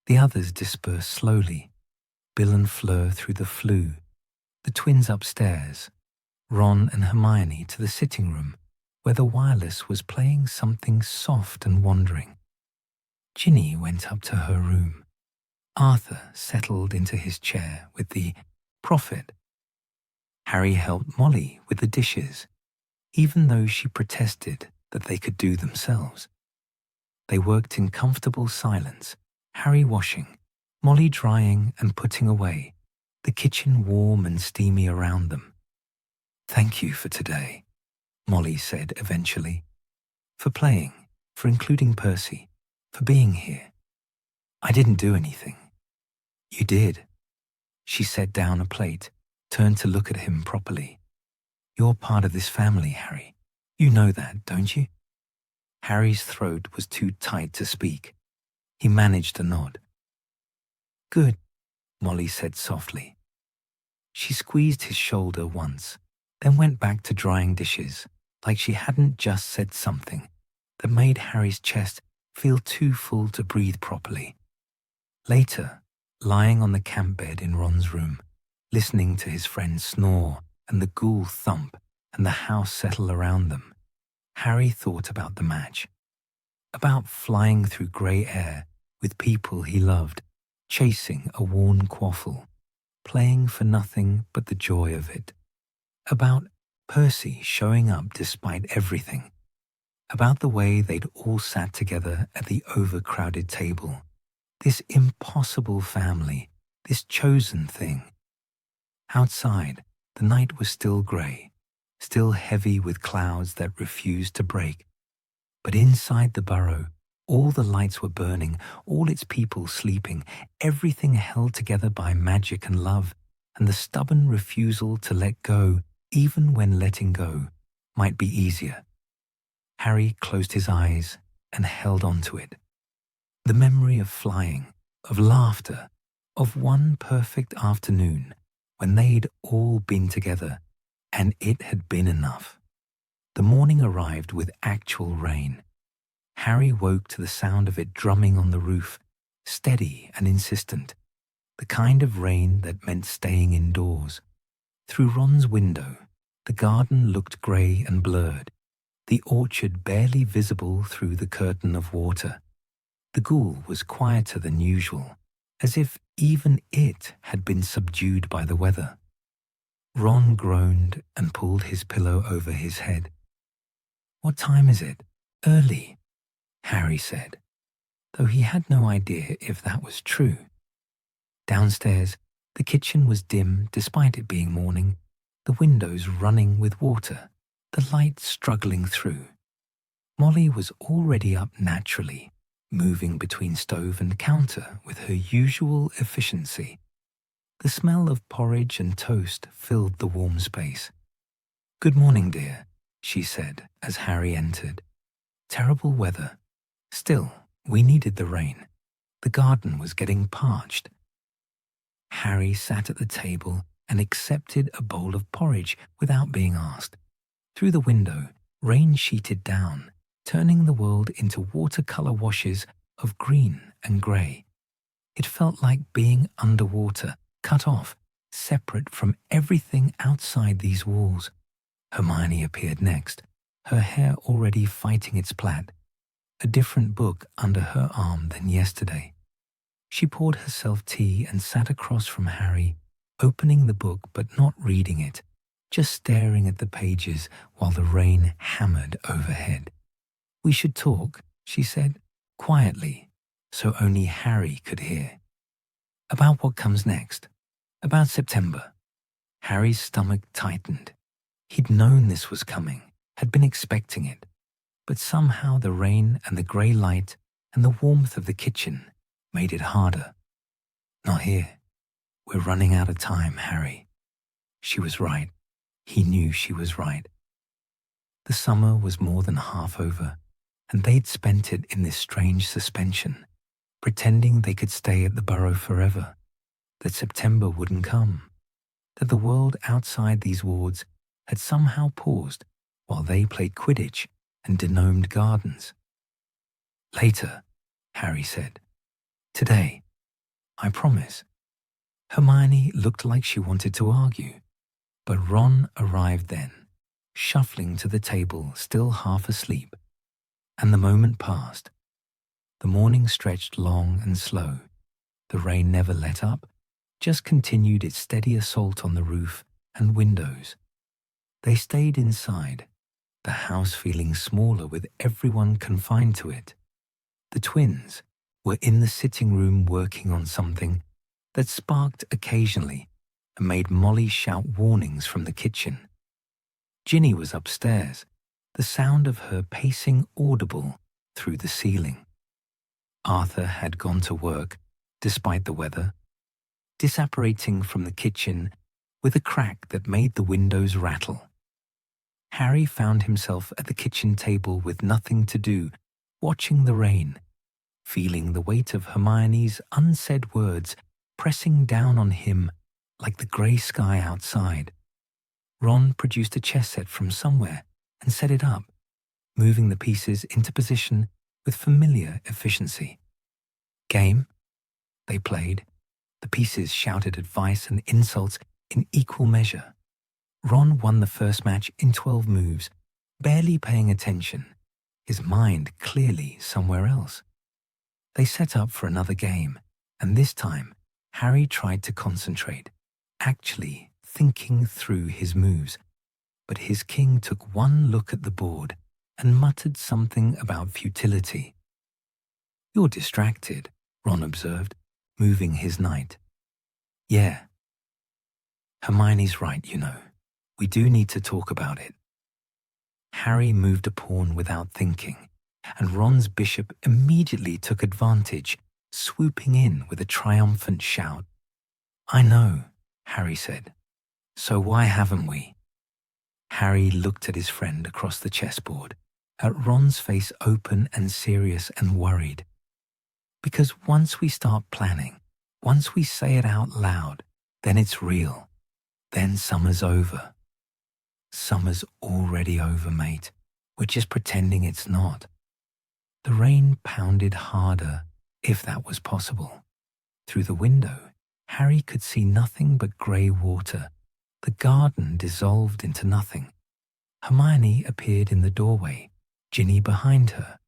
The others dispersed slowly, Bill and Fleur through the flue, the twins upstairs, Ron and Hermione to the sitting room, where the wireless was playing something soft and wandering. Ginny went up to her room. Arthur settled into his chair with the prophet. Harry helped Molly with the dishes, even though she protested that they could do themselves. They worked in comfortable silence, Harry washing, Molly drying and putting away, the kitchen warm and steamy around them. Thank you for today, Molly said eventually. For playing, for including Percy, for being here. I didn't do anything. You did. She set down a plate, turned to look at him properly. You're part of this family, Harry. You know that, don't you? Harry's throat was too tight to speak. He managed a nod. Good, Molly said softly. She squeezed his shoulder once, then went back to drying dishes, like she hadn't just said something that made Harry's chest feel too full to breathe properly. Later, lying on the camp bed in Ron's room, listening to his friend snore and the ghoul thump and the house settle around them, Harry thought about the match, about flying through grey air with people he loved, chasing a worn quaffle, playing for nothing but the joy of it, about Percy showing up despite everything, about the way they'd all sat together at the overcrowded table, this impossible family, this chosen thing. Outside, the night was still grey, still heavy with clouds that refused to break. But inside the Burrow, all the lights were burning, all its people sleeping, everything held together by magic and love, and the stubborn refusal to let go, even when letting go, might be easier. Harry closed his eyes and held on to it. The memory of flying, of laughter, of one perfect afternoon when they'd all been together, and it had been enough. The morning arrived with actual rain. Harry woke to the sound of it drumming on the roof, steady and insistent, the kind of rain that meant staying indoors. Through Ron's window, the garden looked grey and blurred, the orchard barely visible through the curtain of water. The ghoul was quieter than usual, as if even it had been subdued by the weather. Ron groaned and pulled his pillow over his head. What time is it? Early, Harry said, though he had no idea if that was true. Downstairs, the kitchen was dim despite it being morning, the windows running with water, the light struggling through. Molly was already up naturally, moving between stove and counter with her usual efficiency. The smell of porridge and toast filled the warm space. Good morning, dear, she said as Harry entered. Terrible weather. Still, we needed the rain. The garden was getting parched. Harry sat at the table and accepted a bowl of porridge without being asked. Through the window, rain sheeted down, turning the world into watercolor washes of green and grey. It felt like being underwater, cut off, separate from everything outside these walls. Hermione appeared next, her hair already fighting its plait, a different book under her arm than yesterday. She poured herself tea and sat across from Harry, opening the book but not reading it, just staring at the pages while the rain hammered overhead. We should talk, she said, quietly, so only Harry could hear. About what comes next. About September. Harry's stomach tightened. He'd known this was coming, had been expecting it, but somehow the rain and the grey light and the warmth of the kitchen made it harder. Not here. We're running out of time, Harry. She was right. He knew she was right. The summer was more than half over, and they'd spent it in this strange suspension, pretending they could stay at the Burrow forever, that September wouldn't come, that the world outside these wards had somehow paused while they played Quidditch and denomed gardens. Later, Harry said. Today, I promise. Hermione looked like she wanted to argue, but Ron arrived then, shuffling to the table, still half asleep, and the moment passed. The morning stretched long and slow. The rain never let up, just continued its steady assault on the roof and windows. They stayed inside, the house feeling smaller with everyone confined to it. The twins were in the sitting room working on something that sparked occasionally and made Molly shout warnings from the kitchen. Ginny was upstairs, the sound of her pacing audible through the ceiling. Arthur had gone to work, despite the weather, disapparating from the kitchen with a crack that made the windows rattle. Harry found himself at the kitchen table with nothing to do, watching the rain, feeling the weight of Hermione's unsaid words pressing down on him like the grey sky outside. Ron produced a chess set from somewhere and set it up, moving the pieces into position with familiar efficiency. Game? They played. The pieces shouted advice and insults in equal measure. Ron won the first match in 12 moves, barely paying attention, his mind clearly somewhere else. They set up for another game, and this time Harry tried to concentrate, actually thinking through his moves. But his king took one look at the board and muttered something about futility. "You're distracted," Ron observed, moving his knight. "Yeah. Hermione's right, you know. We do need to talk about it." Harry moved a pawn without thinking, and Ron's bishop immediately took advantage, swooping in with a triumphant shout. "I know," Harry said. "So why haven't we?" Harry looked at his friend across the chessboard, at Ron's face open and serious and worried. "Because once we start planning, once we say it out loud, then it's real. Then summer's over." "Summer's already over, mate. We're just pretending it's not." The rain pounded harder, if that was possible. Through the window, Harry could see nothing but grey water. The garden dissolved into nothing. Hermione appeared in the doorway, Ginny behind her,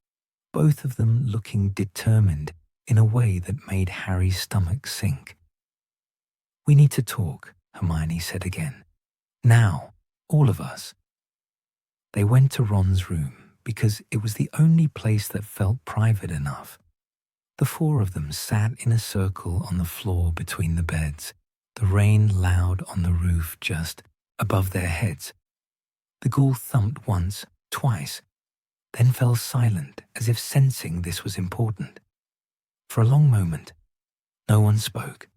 both of them looking determined in a way that made Harry's stomach sink. "We need to talk," Hermione said again. "Now. All of us." They went to Ron's room because it was the only place that felt private enough. The four of them sat in a circle on the floor between the beds, the rain loud on the roof just above their heads. The ghoul thumped once, twice, then fell silent as if sensing this was important. For a long moment, no one spoke.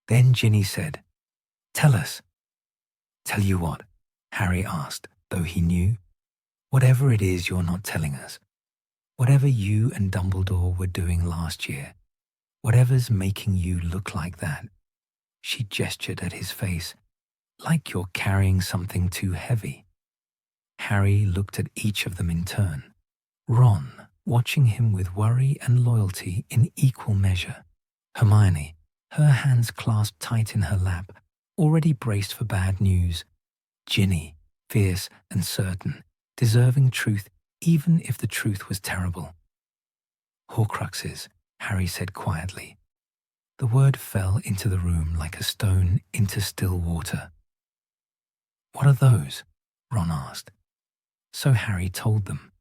Then Ginny said, "Tell us." "Tell you what?" Harry asked, though he knew. "Whatever it is you're not telling us. Whatever you and Dumbledore were doing last year. Whatever's making you look like that." She gestured at his face, "like you're carrying something too heavy." Harry looked at each of them in turn. Ron, watching him with worry and loyalty in equal measure. Hermione, her hands clasped tight in her lap, already braced for bad news. Ginny, fierce and certain, deserving truth even if the truth was terrible. "Horcruxes," Harry said quietly. The word fell into the room like a stone into still water. "What are those?" Ron asked. So Harry told them.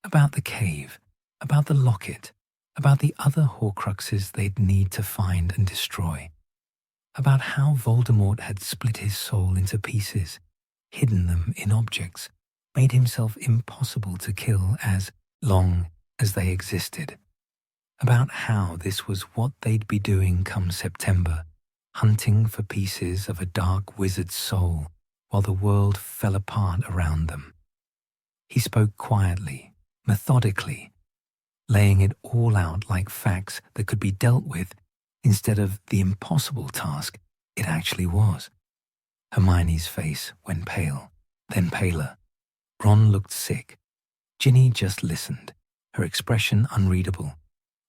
About the cave, about the locket, about the other Horcruxes they'd need to find and destroy. About how Voldemort had split his soul into pieces, hidden them in objects, made himself impossible to kill as long as they existed. About how this was what they'd be doing come September, hunting for pieces of a dark wizard's soul while the world fell apart around them. He spoke quietly, methodically, laying it all out like facts that could be dealt with instead of the impossible task it actually was. Hermione's face went pale, then paler. Ron looked sick. Ginny just listened, her expression unreadable.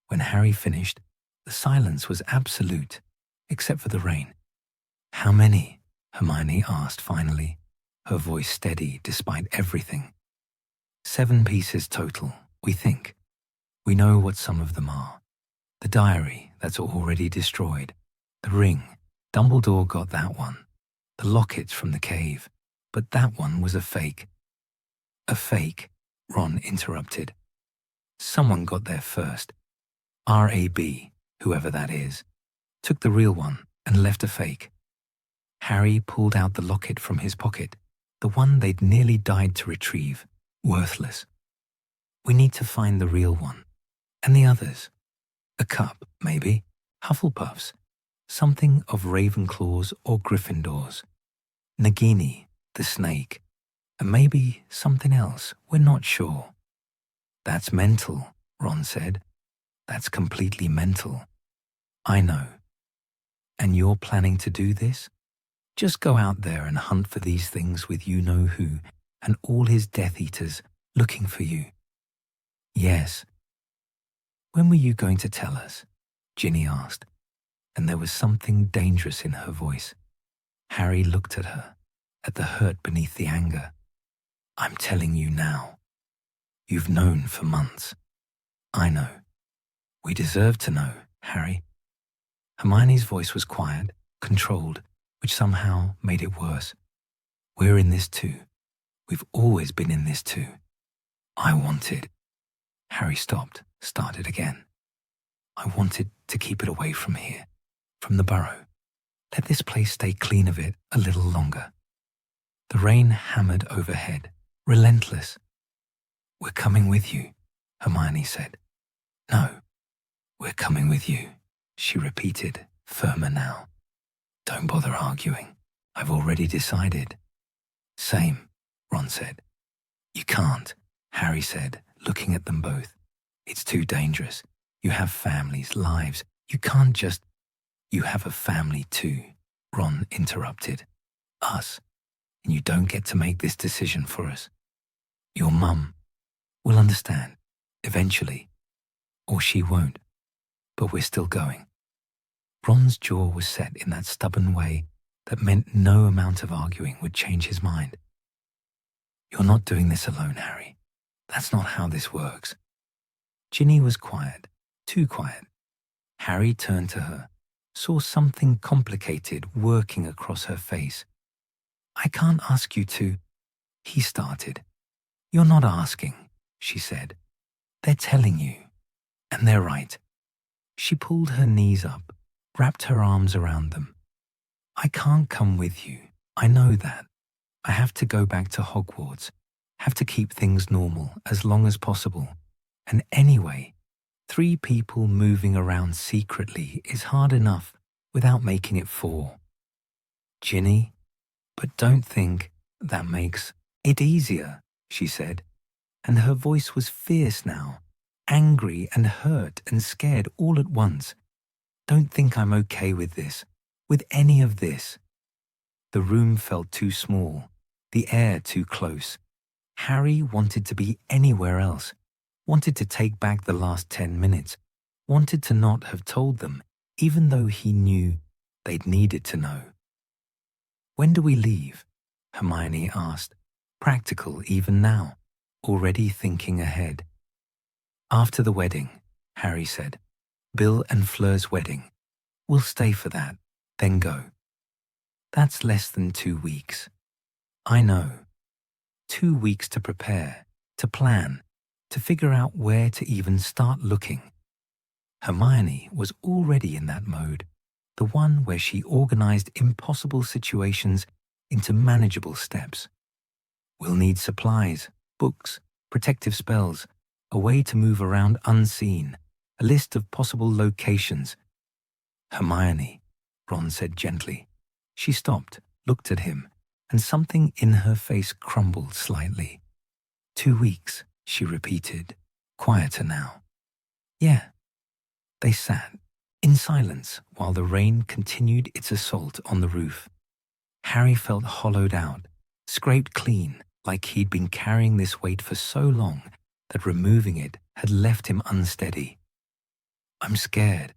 When Harry finished, the silence was absolute, except for the rain. "How many?" Hermione asked finally, her voice steady despite everything. 7 pieces total, we think. We know what some of them are. The diary, that's already destroyed. The ring, Dumbledore got that one. The locket from the cave, but that one was a fake. "A fake?" Ron interrupted. "Someone got there first. RAB, whoever that is, took the real one and left a fake." Harry pulled out the locket from his pocket, the one they'd nearly died to retrieve, worthless. "We need to find the real one. And the others. A cup, maybe. Hufflepuff's. Something of Ravenclaw's or Gryffindor's. Nagini, the snake. And maybe something else, we're not sure." "That's mental," Ron said. "That's completely mental." "I know. And you're planning to do this? Just go out there and hunt for these things with you-know-who and all his Death Eaters looking for you?" "Yes." "When were you going to tell us?" Ginny asked, and there was something dangerous in her voice. Harry looked at her, at the hurt beneath the anger. "I'm telling you now. You've known for months." "I know. We deserve to know, Harry." Hermione's voice was quiet, controlled, which somehow made it worse. "We're in this too. We've always been in this too. I wanted—" Harry stopped, started again. "I wanted to keep it away from here, from the Burrow. Let this place stay clean of it a little longer." The rain hammered overhead, relentless. "We're coming with you," Hermione said. "No, we're coming with you," she repeated, firmer now. "Don't bother arguing. I've already decided." "Same," Ron said. "You can't," Harry said, looking at them both. "It's too dangerous. You have families, lives. You can't just—" "You have a family too," Ron interrupted. "Us. And you don't get to make this decision for us. Your mum will understand, eventually. Or she won't. But we're still going." Ron's jaw was set in that stubborn way that meant no amount of arguing would change his mind. "You're not doing this alone, Harry. That's not how this works." Ginny was quiet, too quiet. Harry turned to her, saw something complicated working across her face. "I can't ask you to—" he started. "You're not asking," she said. "They're telling you. And they're right." She pulled her knees up, wrapped her arms around them. "I can't come with you. I know that. I have to go back to Hogwarts, have to keep things normal as long as possible. And anyway, 3 people moving around secretly is hard enough without making it 4. Ginny, but don't think that makes it easier," she said, and her voice was fierce now, angry and hurt and scared all at once. "Don't think I'm okay with this, with any of this." The room felt too small, the air too close. Harry wanted to be anywhere else, wanted to take back the last 10 minutes, wanted to not have told them, even though he knew they'd needed to know. "When do we leave?" Hermione asked, practical even now, already thinking ahead. "After the wedding," Harry said. "Bill and Fleur's wedding. We'll stay for that, then go." "That's less than 2 weeks." "I know. 2 weeks to prepare, to plan, to figure out where to even start looking." Hermione was already in that mode, the one where she organized impossible situations into manageable steps. "We'll need supplies, books, protective spells, a way to move around unseen, a list of possible locations." "Hermione," Ron said gently. She stopped, looked at him, and something in her face crumbled slightly. 2 weeks, she repeated, quieter now. Yeah. They sat, in silence, while the rain continued its assault on the roof. Harry felt hollowed out, scraped clean, like he'd been carrying this weight for so long that removing it had left him unsteady. I'm scared,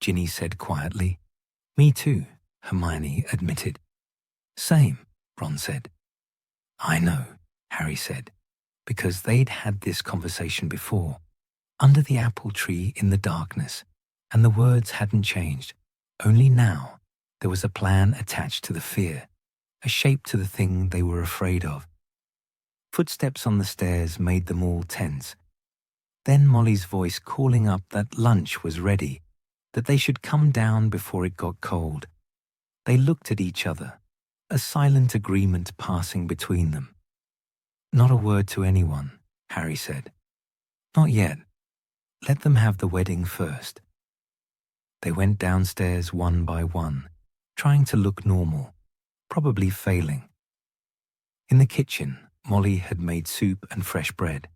Ginny said quietly. Me too, Hermione admitted. Same, Ron said. I know, Harry said, because they'd had this conversation before, under the apple tree in the darkness, and the words hadn't changed. Only now there was a plan attached to the fear, a shape to the thing they were afraid of. Footsteps on the stairs made them all tense. Then Molly's voice calling up that lunch was ready, that they should come down before it got cold. They looked at each other, a silent agreement passing between them. Not a word to anyone, Harry said. Not yet. Let them have the wedding first. They went downstairs one by one, trying to look normal, probably failing. In the kitchen, Molly had made soup and fresh bread,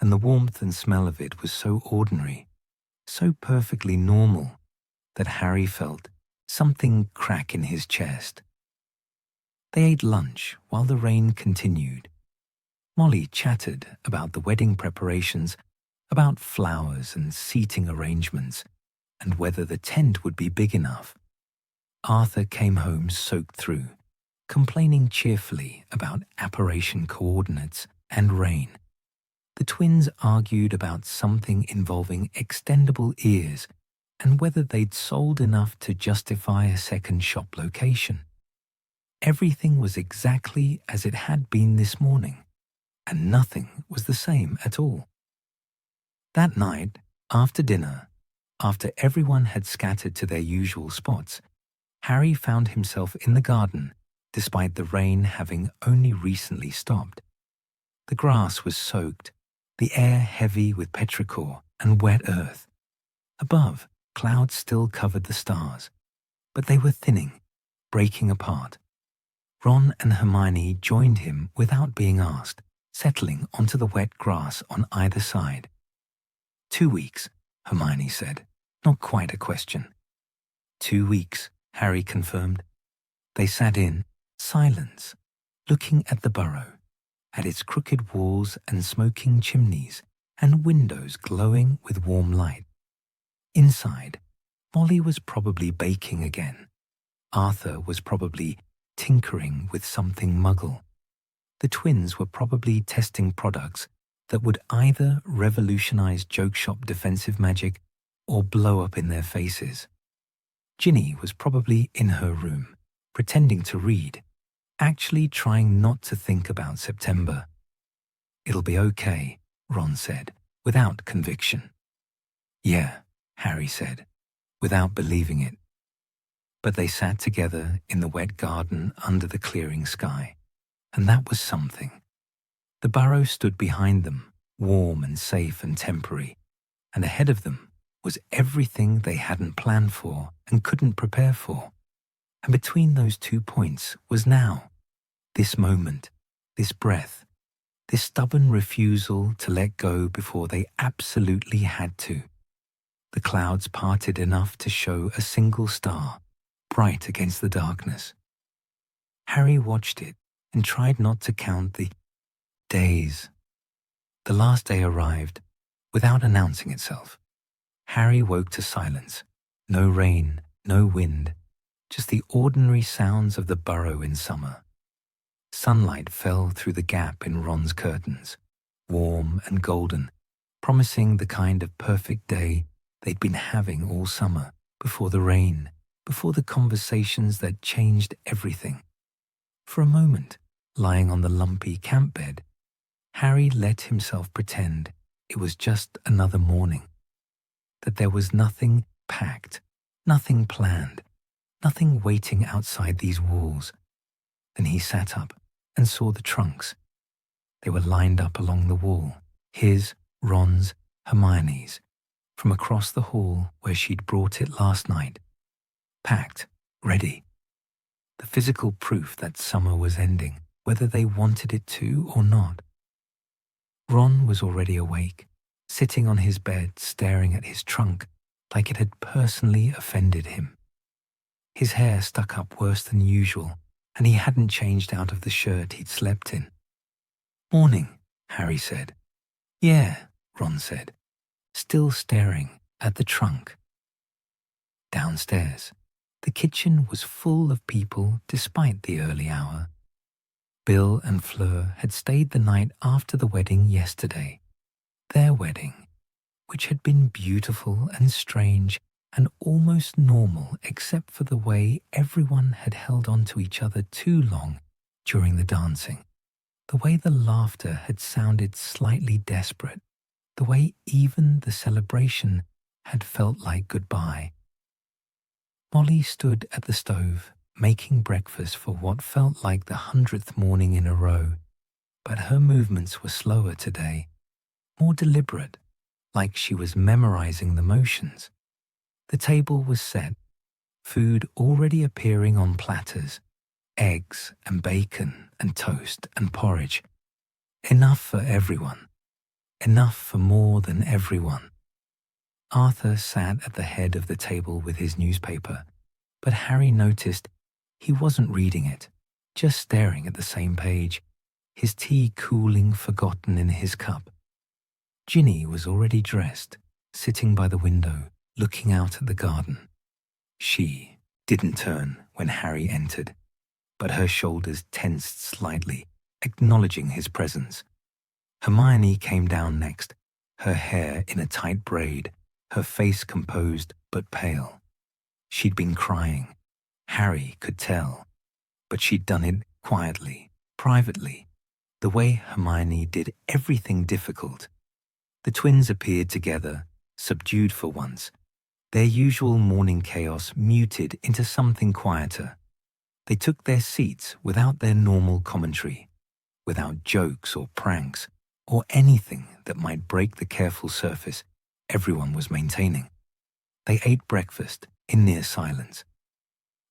and the warmth and smell of it was so ordinary, so perfectly normal, that Harry felt something crack in his chest. They ate lunch while the rain continued. Molly chattered about the wedding preparations, about flowers and seating arrangements, and whether the tent would be big enough. Arthur came home soaked through, complaining cheerfully about apparition coordinates and rain. The twins argued about something involving extendable ears and whether they'd sold enough to justify a second shop location. Everything was exactly as it had been this morning, and nothing was the same at all. That night, after dinner, after everyone had scattered to their usual spots, Harry found himself in the garden, despite the rain having only recently stopped. The grass was soaked, the air heavy with petrichor and wet earth. Above, clouds still covered the stars, but they were thinning, breaking apart. Ron and Hermione joined him without being asked, settling onto the wet grass on either side. 2 weeks, Hermione said, not quite a question. 2 weeks, Harry confirmed. They sat in silence, looking at the Burrow, at its crooked walls and smoking chimneys and windows glowing with warm light. Inside, Molly was probably baking again. Arthur was probably tinkering with something muggle. The twins were probably testing products that would either revolutionize joke shop defensive magic or blow up in their faces. Ginny was probably in her room, pretending to read, actually trying not to think about September. It'll be okay, Ron said, without conviction. Yeah, Harry said, without believing it. But they sat together in the wet garden under the clearing sky, and that was something. The Burrow stood behind them, warm and safe and temporary, and ahead of them was everything they hadn't planned for and couldn't prepare for. And between those 2 points was now, this moment, this breath, this stubborn refusal to let go before they absolutely had to. The clouds parted enough to show a single star, bright against the darkness. Harry watched it and tried not to count the days. The last day arrived without announcing itself. Harry woke to silence. No rain, no wind, just the ordinary sounds of the Burrow in summer. Sunlight fell through the gap in Ron's curtains, warm and golden, promising the kind of perfect day they'd been having all summer, before the rain, before the conversations that changed everything. For a moment, lying on the lumpy camp bed, Harry let himself pretend it was just another morning, that there was nothing packed, nothing planned, nothing waiting outside these walls. Then he sat up and saw the trunks. They were lined up along the wall, his, Ron's, Hermione's, from across the hall where she'd brought it last night. Packed, ready. The physical proof that summer was ending, whether they wanted it to or not. Ron was already awake, sitting on his bed staring at his trunk like it had personally offended him. His hair stuck up worse than usual, and he hadn't changed out of the shirt he'd slept in. "Morning," Harry said. "Yeah," Ron said, still staring at the trunk. Downstairs, the kitchen was full of people despite the early hour. Bill and Fleur had stayed the night after the wedding yesterday. Their wedding, which had been beautiful and strange and almost normal except for the way everyone had held on to each other too long during the dancing, the way the laughter had sounded slightly desperate, the way even the celebration had felt like goodbye. Molly stood at the stove, making breakfast for what felt like the 100th morning in a row, but her movements were slower today, more deliberate, like she was memorizing the motions. The table was set, food already appearing on platters, eggs and bacon and toast and porridge. Enough for everyone. Enough for more than everyone. Arthur sat at the head of the table with his newspaper, but Harry noticed he wasn't reading it, just staring at the same page, his tea cooling forgotten in his cup. Ginny was already dressed, sitting by the window, looking out at the garden. She didn't turn when Harry entered, but her shoulders tensed slightly, acknowledging his presence. Hermione came down next, her hair in a tight braid, her face composed but pale. She'd been crying. Harry could tell, but she'd done it quietly, privately, the way Hermione did everything difficult. The twins appeared together, subdued for once, their usual morning chaos muted into something quieter. They took their seats without their normal commentary, without jokes or pranks, or anything that might break the careful surface everyone was maintaining. They ate breakfast in near silence.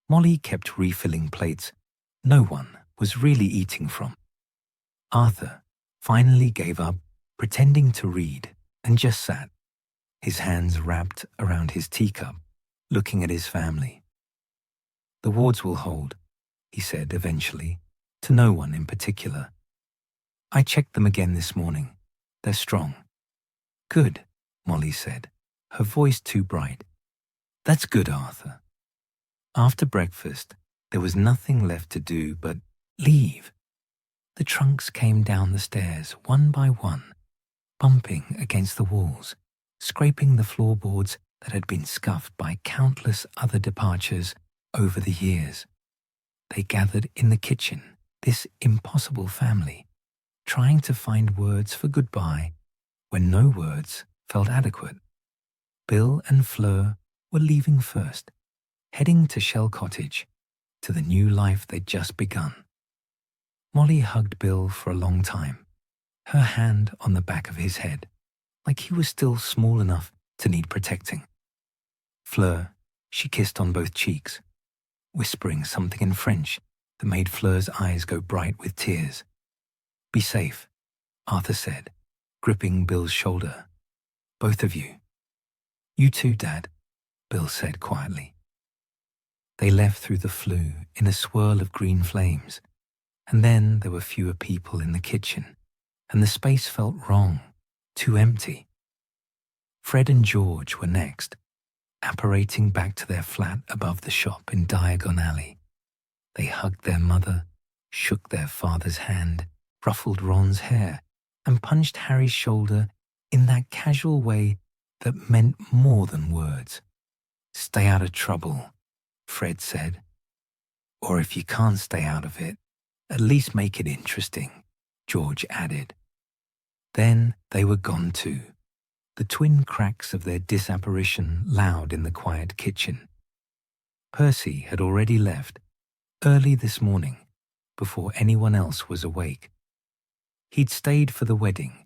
Molly kept refilling plates no one was really eating from. Arthur finally gave up pretending to read and just sat, his hands wrapped around his teacup, looking at his family. "The wards will hold," he said eventually, to no one in particular. "I checked them again this morning. They're strong." "Good," Molly said, her voice too bright. "That's good, Arthur." After breakfast, there was nothing left to do but leave. The trunks came down the stairs one by one, bumping against the walls, scraping the floorboards that had been scuffed by countless other departures over the years. They gathered in the kitchen, this impossible family, trying to find words for goodbye when no words felt adequate. Bill and Fleur were leaving first, heading to Shell Cottage, to the new life they'd just begun. Molly hugged Bill for a long time, her hand on the back of his head, like he was still small enough to need protecting. Fleur, she kissed on both cheeks, whispering something in French that made Fleur's eyes go bright with tears. "Be safe," Arthur said, gripping Bill's shoulder. "Both of you." "You too, Dad," Bill said quietly. They left through the flue in a swirl of green flames, and then there were fewer people in the kitchen, and the space felt wrong, too empty. Fred and George were next, apparating back to their flat above the shop in Diagon Alley. They hugged their mother, shook their father's hand, ruffled Ron's hair, and punched Harry's shoulder in that casual way that meant more than words. "Stay out of trouble," Fred said. "Or if you can't stay out of it, at least make it interesting," George added. Then they were gone too, the twin cracks of their disapparition loud in the quiet kitchen. Percy had already left, early this morning, before anyone else was awake. He'd stayed for the wedding,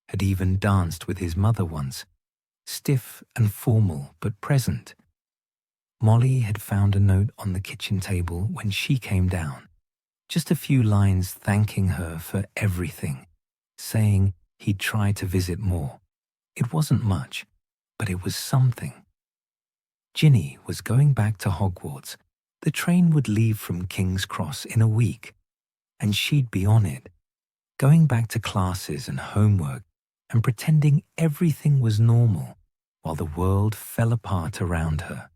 had even danced with his mother once, stiff and formal but present. Molly had found a note on the kitchen table when she came down, just a few lines thanking her for everything, saying He'd try to visit more. It wasn't much, but it was something. Ginny was going back to Hogwarts. The train would leave from King's Cross in a week, and she'd be on it, going back to classes and homework and pretending everything was normal while the world fell apart around her.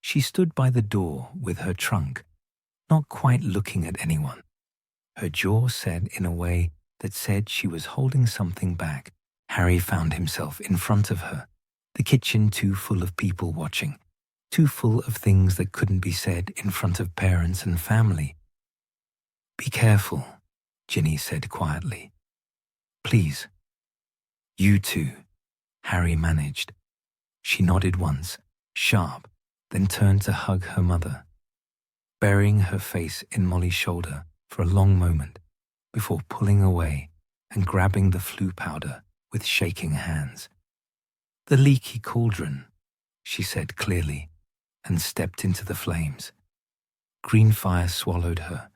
She stood by the door with her trunk, not quite looking at anyone. Her jaw set in a way that said she was holding something back. Harry found himself in front of her, the kitchen too full of people watching, too full of things that couldn't be said in front of parents and family. "Be careful," Ginny said quietly. "Please." "You too," Harry managed. She nodded once, sharp, then turned to hug her mother, burying her face in Molly's shoulder for a long moment before pulling away and grabbing the flu powder with shaking hands. "The leaky cauldron," she said clearly, and stepped into the flames. Green fire swallowed her,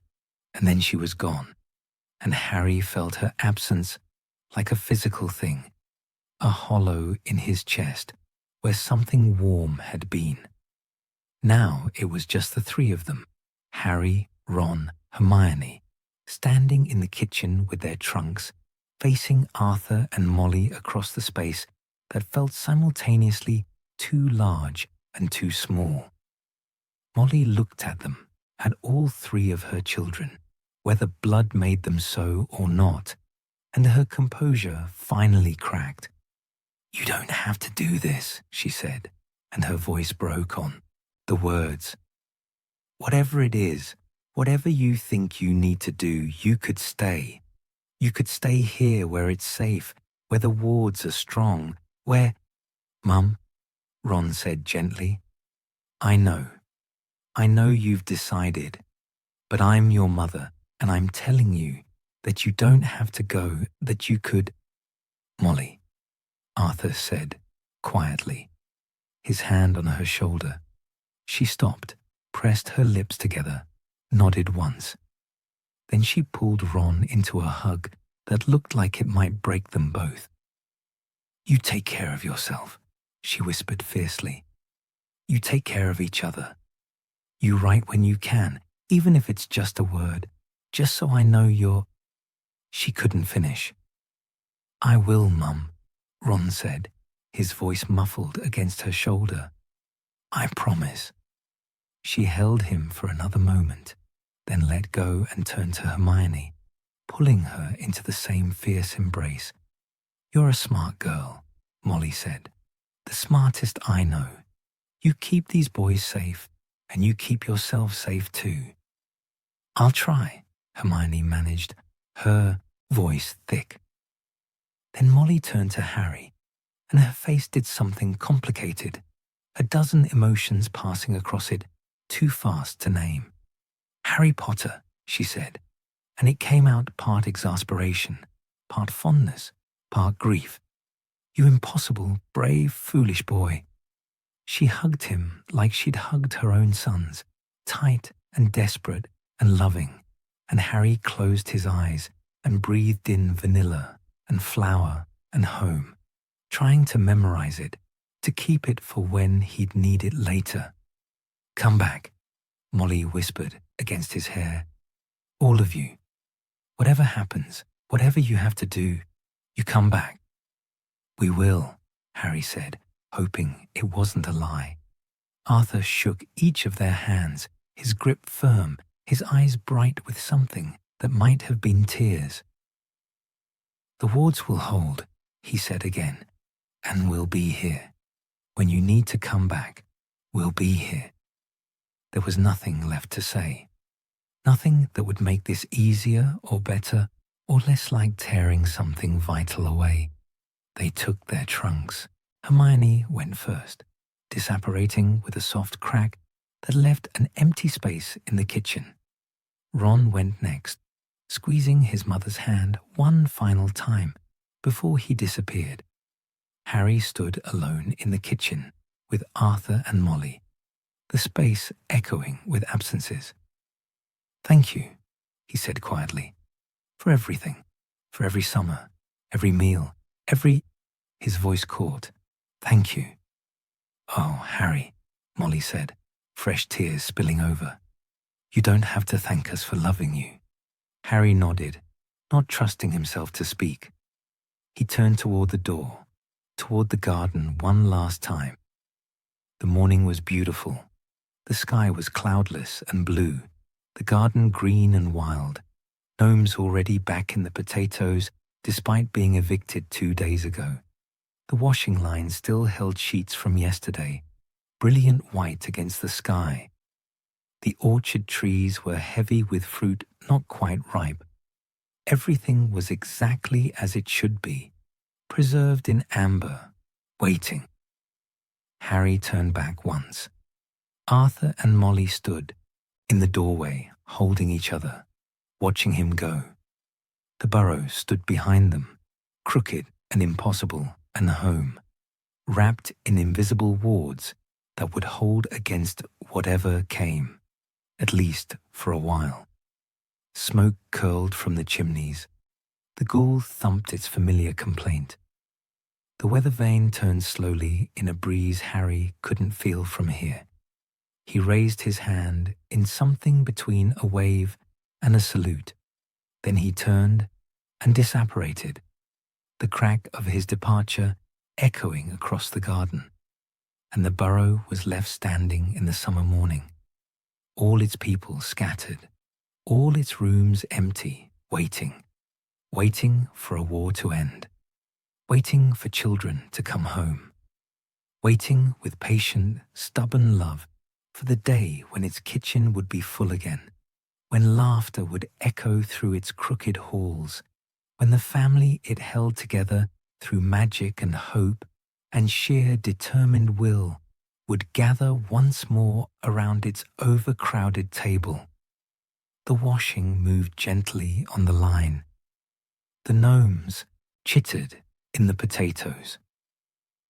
and then she was gone, and Harry felt her absence like a physical thing, a hollow in his chest where something warm had been. Now it was just the three of them, Harry, Ron, Hermione, standing in the kitchen with their trunks, facing Arthur and Molly across the space that felt simultaneously too large and too small. Molly looked at them, at all three of her children, whether blood made them so or not, and her composure finally cracked. "You don't have to do this," she said, and her voice broke on the words. "Whatever it is, whatever you think you need to do, you could stay. You could stay here where it's safe, where the wards are strong, where—" "Mum," Ron said gently, I know you've decided, but I'm your mother, and I'm telling you that you don't have to go, that you could—" "Molly," Arthur said quietly, his hand on her shoulder. She stopped, pressed her lips together, nodded once. Then she pulled Ron into a hug that looked like it might break them both. "You take care of yourself," she whispered fiercely. "You take care of each other. You write when you can, even if it's just a word, just so I know you're—" She couldn't finish. "I will, Mum," Ron said, his voice muffled against her shoulder. "I promise." She held him for another moment, then let go and turned to Hermione, pulling her into the same fierce embrace. "You're a smart girl," Molly said. "The smartest I know. You keep these boys safe, and you keep yourself safe too." "I'll try," Hermione managed, her voice thick. Then Molly turned to Harry, and her face did something complicated, a dozen emotions passing across it, too fast to name. "Harry Potter," she said, and it came out part exasperation, part fondness, part grief. "You impossible, brave, foolish boy." She hugged him like she'd hugged her own sons, tight and desperate and loving, and Harry closed his eyes and breathed in vanilla and flower and home, trying to memorize it, to keep it for when he'd need it later. "Come back," Molly whispered against his hair. "All of you. Whatever happens, whatever you have to do, you come back." "We will," Harry said, hoping it wasn't a lie. Arthur shook each of their hands, his grip firm, his eyes bright with something that might have been tears. "The wards will hold," he said again, "and we'll be here. When you need to come back, we'll be here." There was nothing left to say. Nothing that would make this easier or better or less like tearing something vital away. They took their trunks. Hermione went first, disapparating with a soft crack that left an empty space in the kitchen. Ron went next, squeezing his mother's hand one final time before he disappeared. Harry stood alone in the kitchen with Arthur and Molly, the space echoing with absences. "Thank you," he said quietly, "for everything, for every summer, every meal, every... His voice caught. Thank you. Oh, Harry, Molly said, fresh tears spilling over. You don't have to thank us for loving you. Harry nodded, not trusting himself to speak. He turned toward the door, toward the garden one last time. The morning was beautiful. The sky was cloudless and blue, the garden green and wild. Gnomes already back in the potatoes despite being evicted 2 days ago. The washing line still held sheets from yesterday, brilliant white against the sky. The orchard trees were heavy with fruit not quite ripe. Everything was exactly as it should be, preserved in amber, waiting. Harry turned back once. Arthur and Molly stood in the doorway, holding each other, watching him go. The Burrow stood behind them, crooked and impossible and home, wrapped in invisible wards that would hold against whatever came, at least for a while. Smoke curled from the chimneys. The ghoul thumped its familiar complaint. The weather vane turned slowly in a breeze Harry couldn't feel from here. He raised his hand in something between a wave and a salute. Then he turned and disapparated, the crack of his departure echoing across the garden. And the Burrow was left standing in the summer morning, all its people scattered, all its rooms empty, waiting for a war to end, waiting for children to come home, waiting with patient, stubborn love for the day when its kitchen would be full again, when laughter would echo through its crooked halls, when the family it held together through magic and hope and sheer determined will would gather once more around its overcrowded table. The washing moved gently on the line. The gnomes chittered in the potatoes.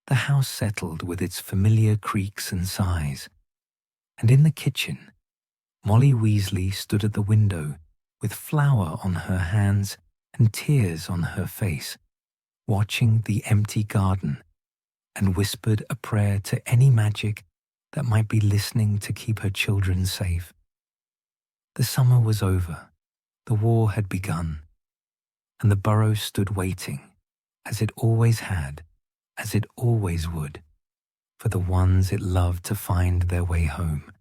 The house settled with its familiar creaks and sighs. And in the kitchen, Molly Weasley stood at the window with flour on her hands and tears on her face, watching the empty garden, and whispered a prayer to any magic that might be listening to keep her children safe. The summer was over, the war had begun, and the Burrow stood waiting, as it always had, as it always would, for the ones it loved to find their way home.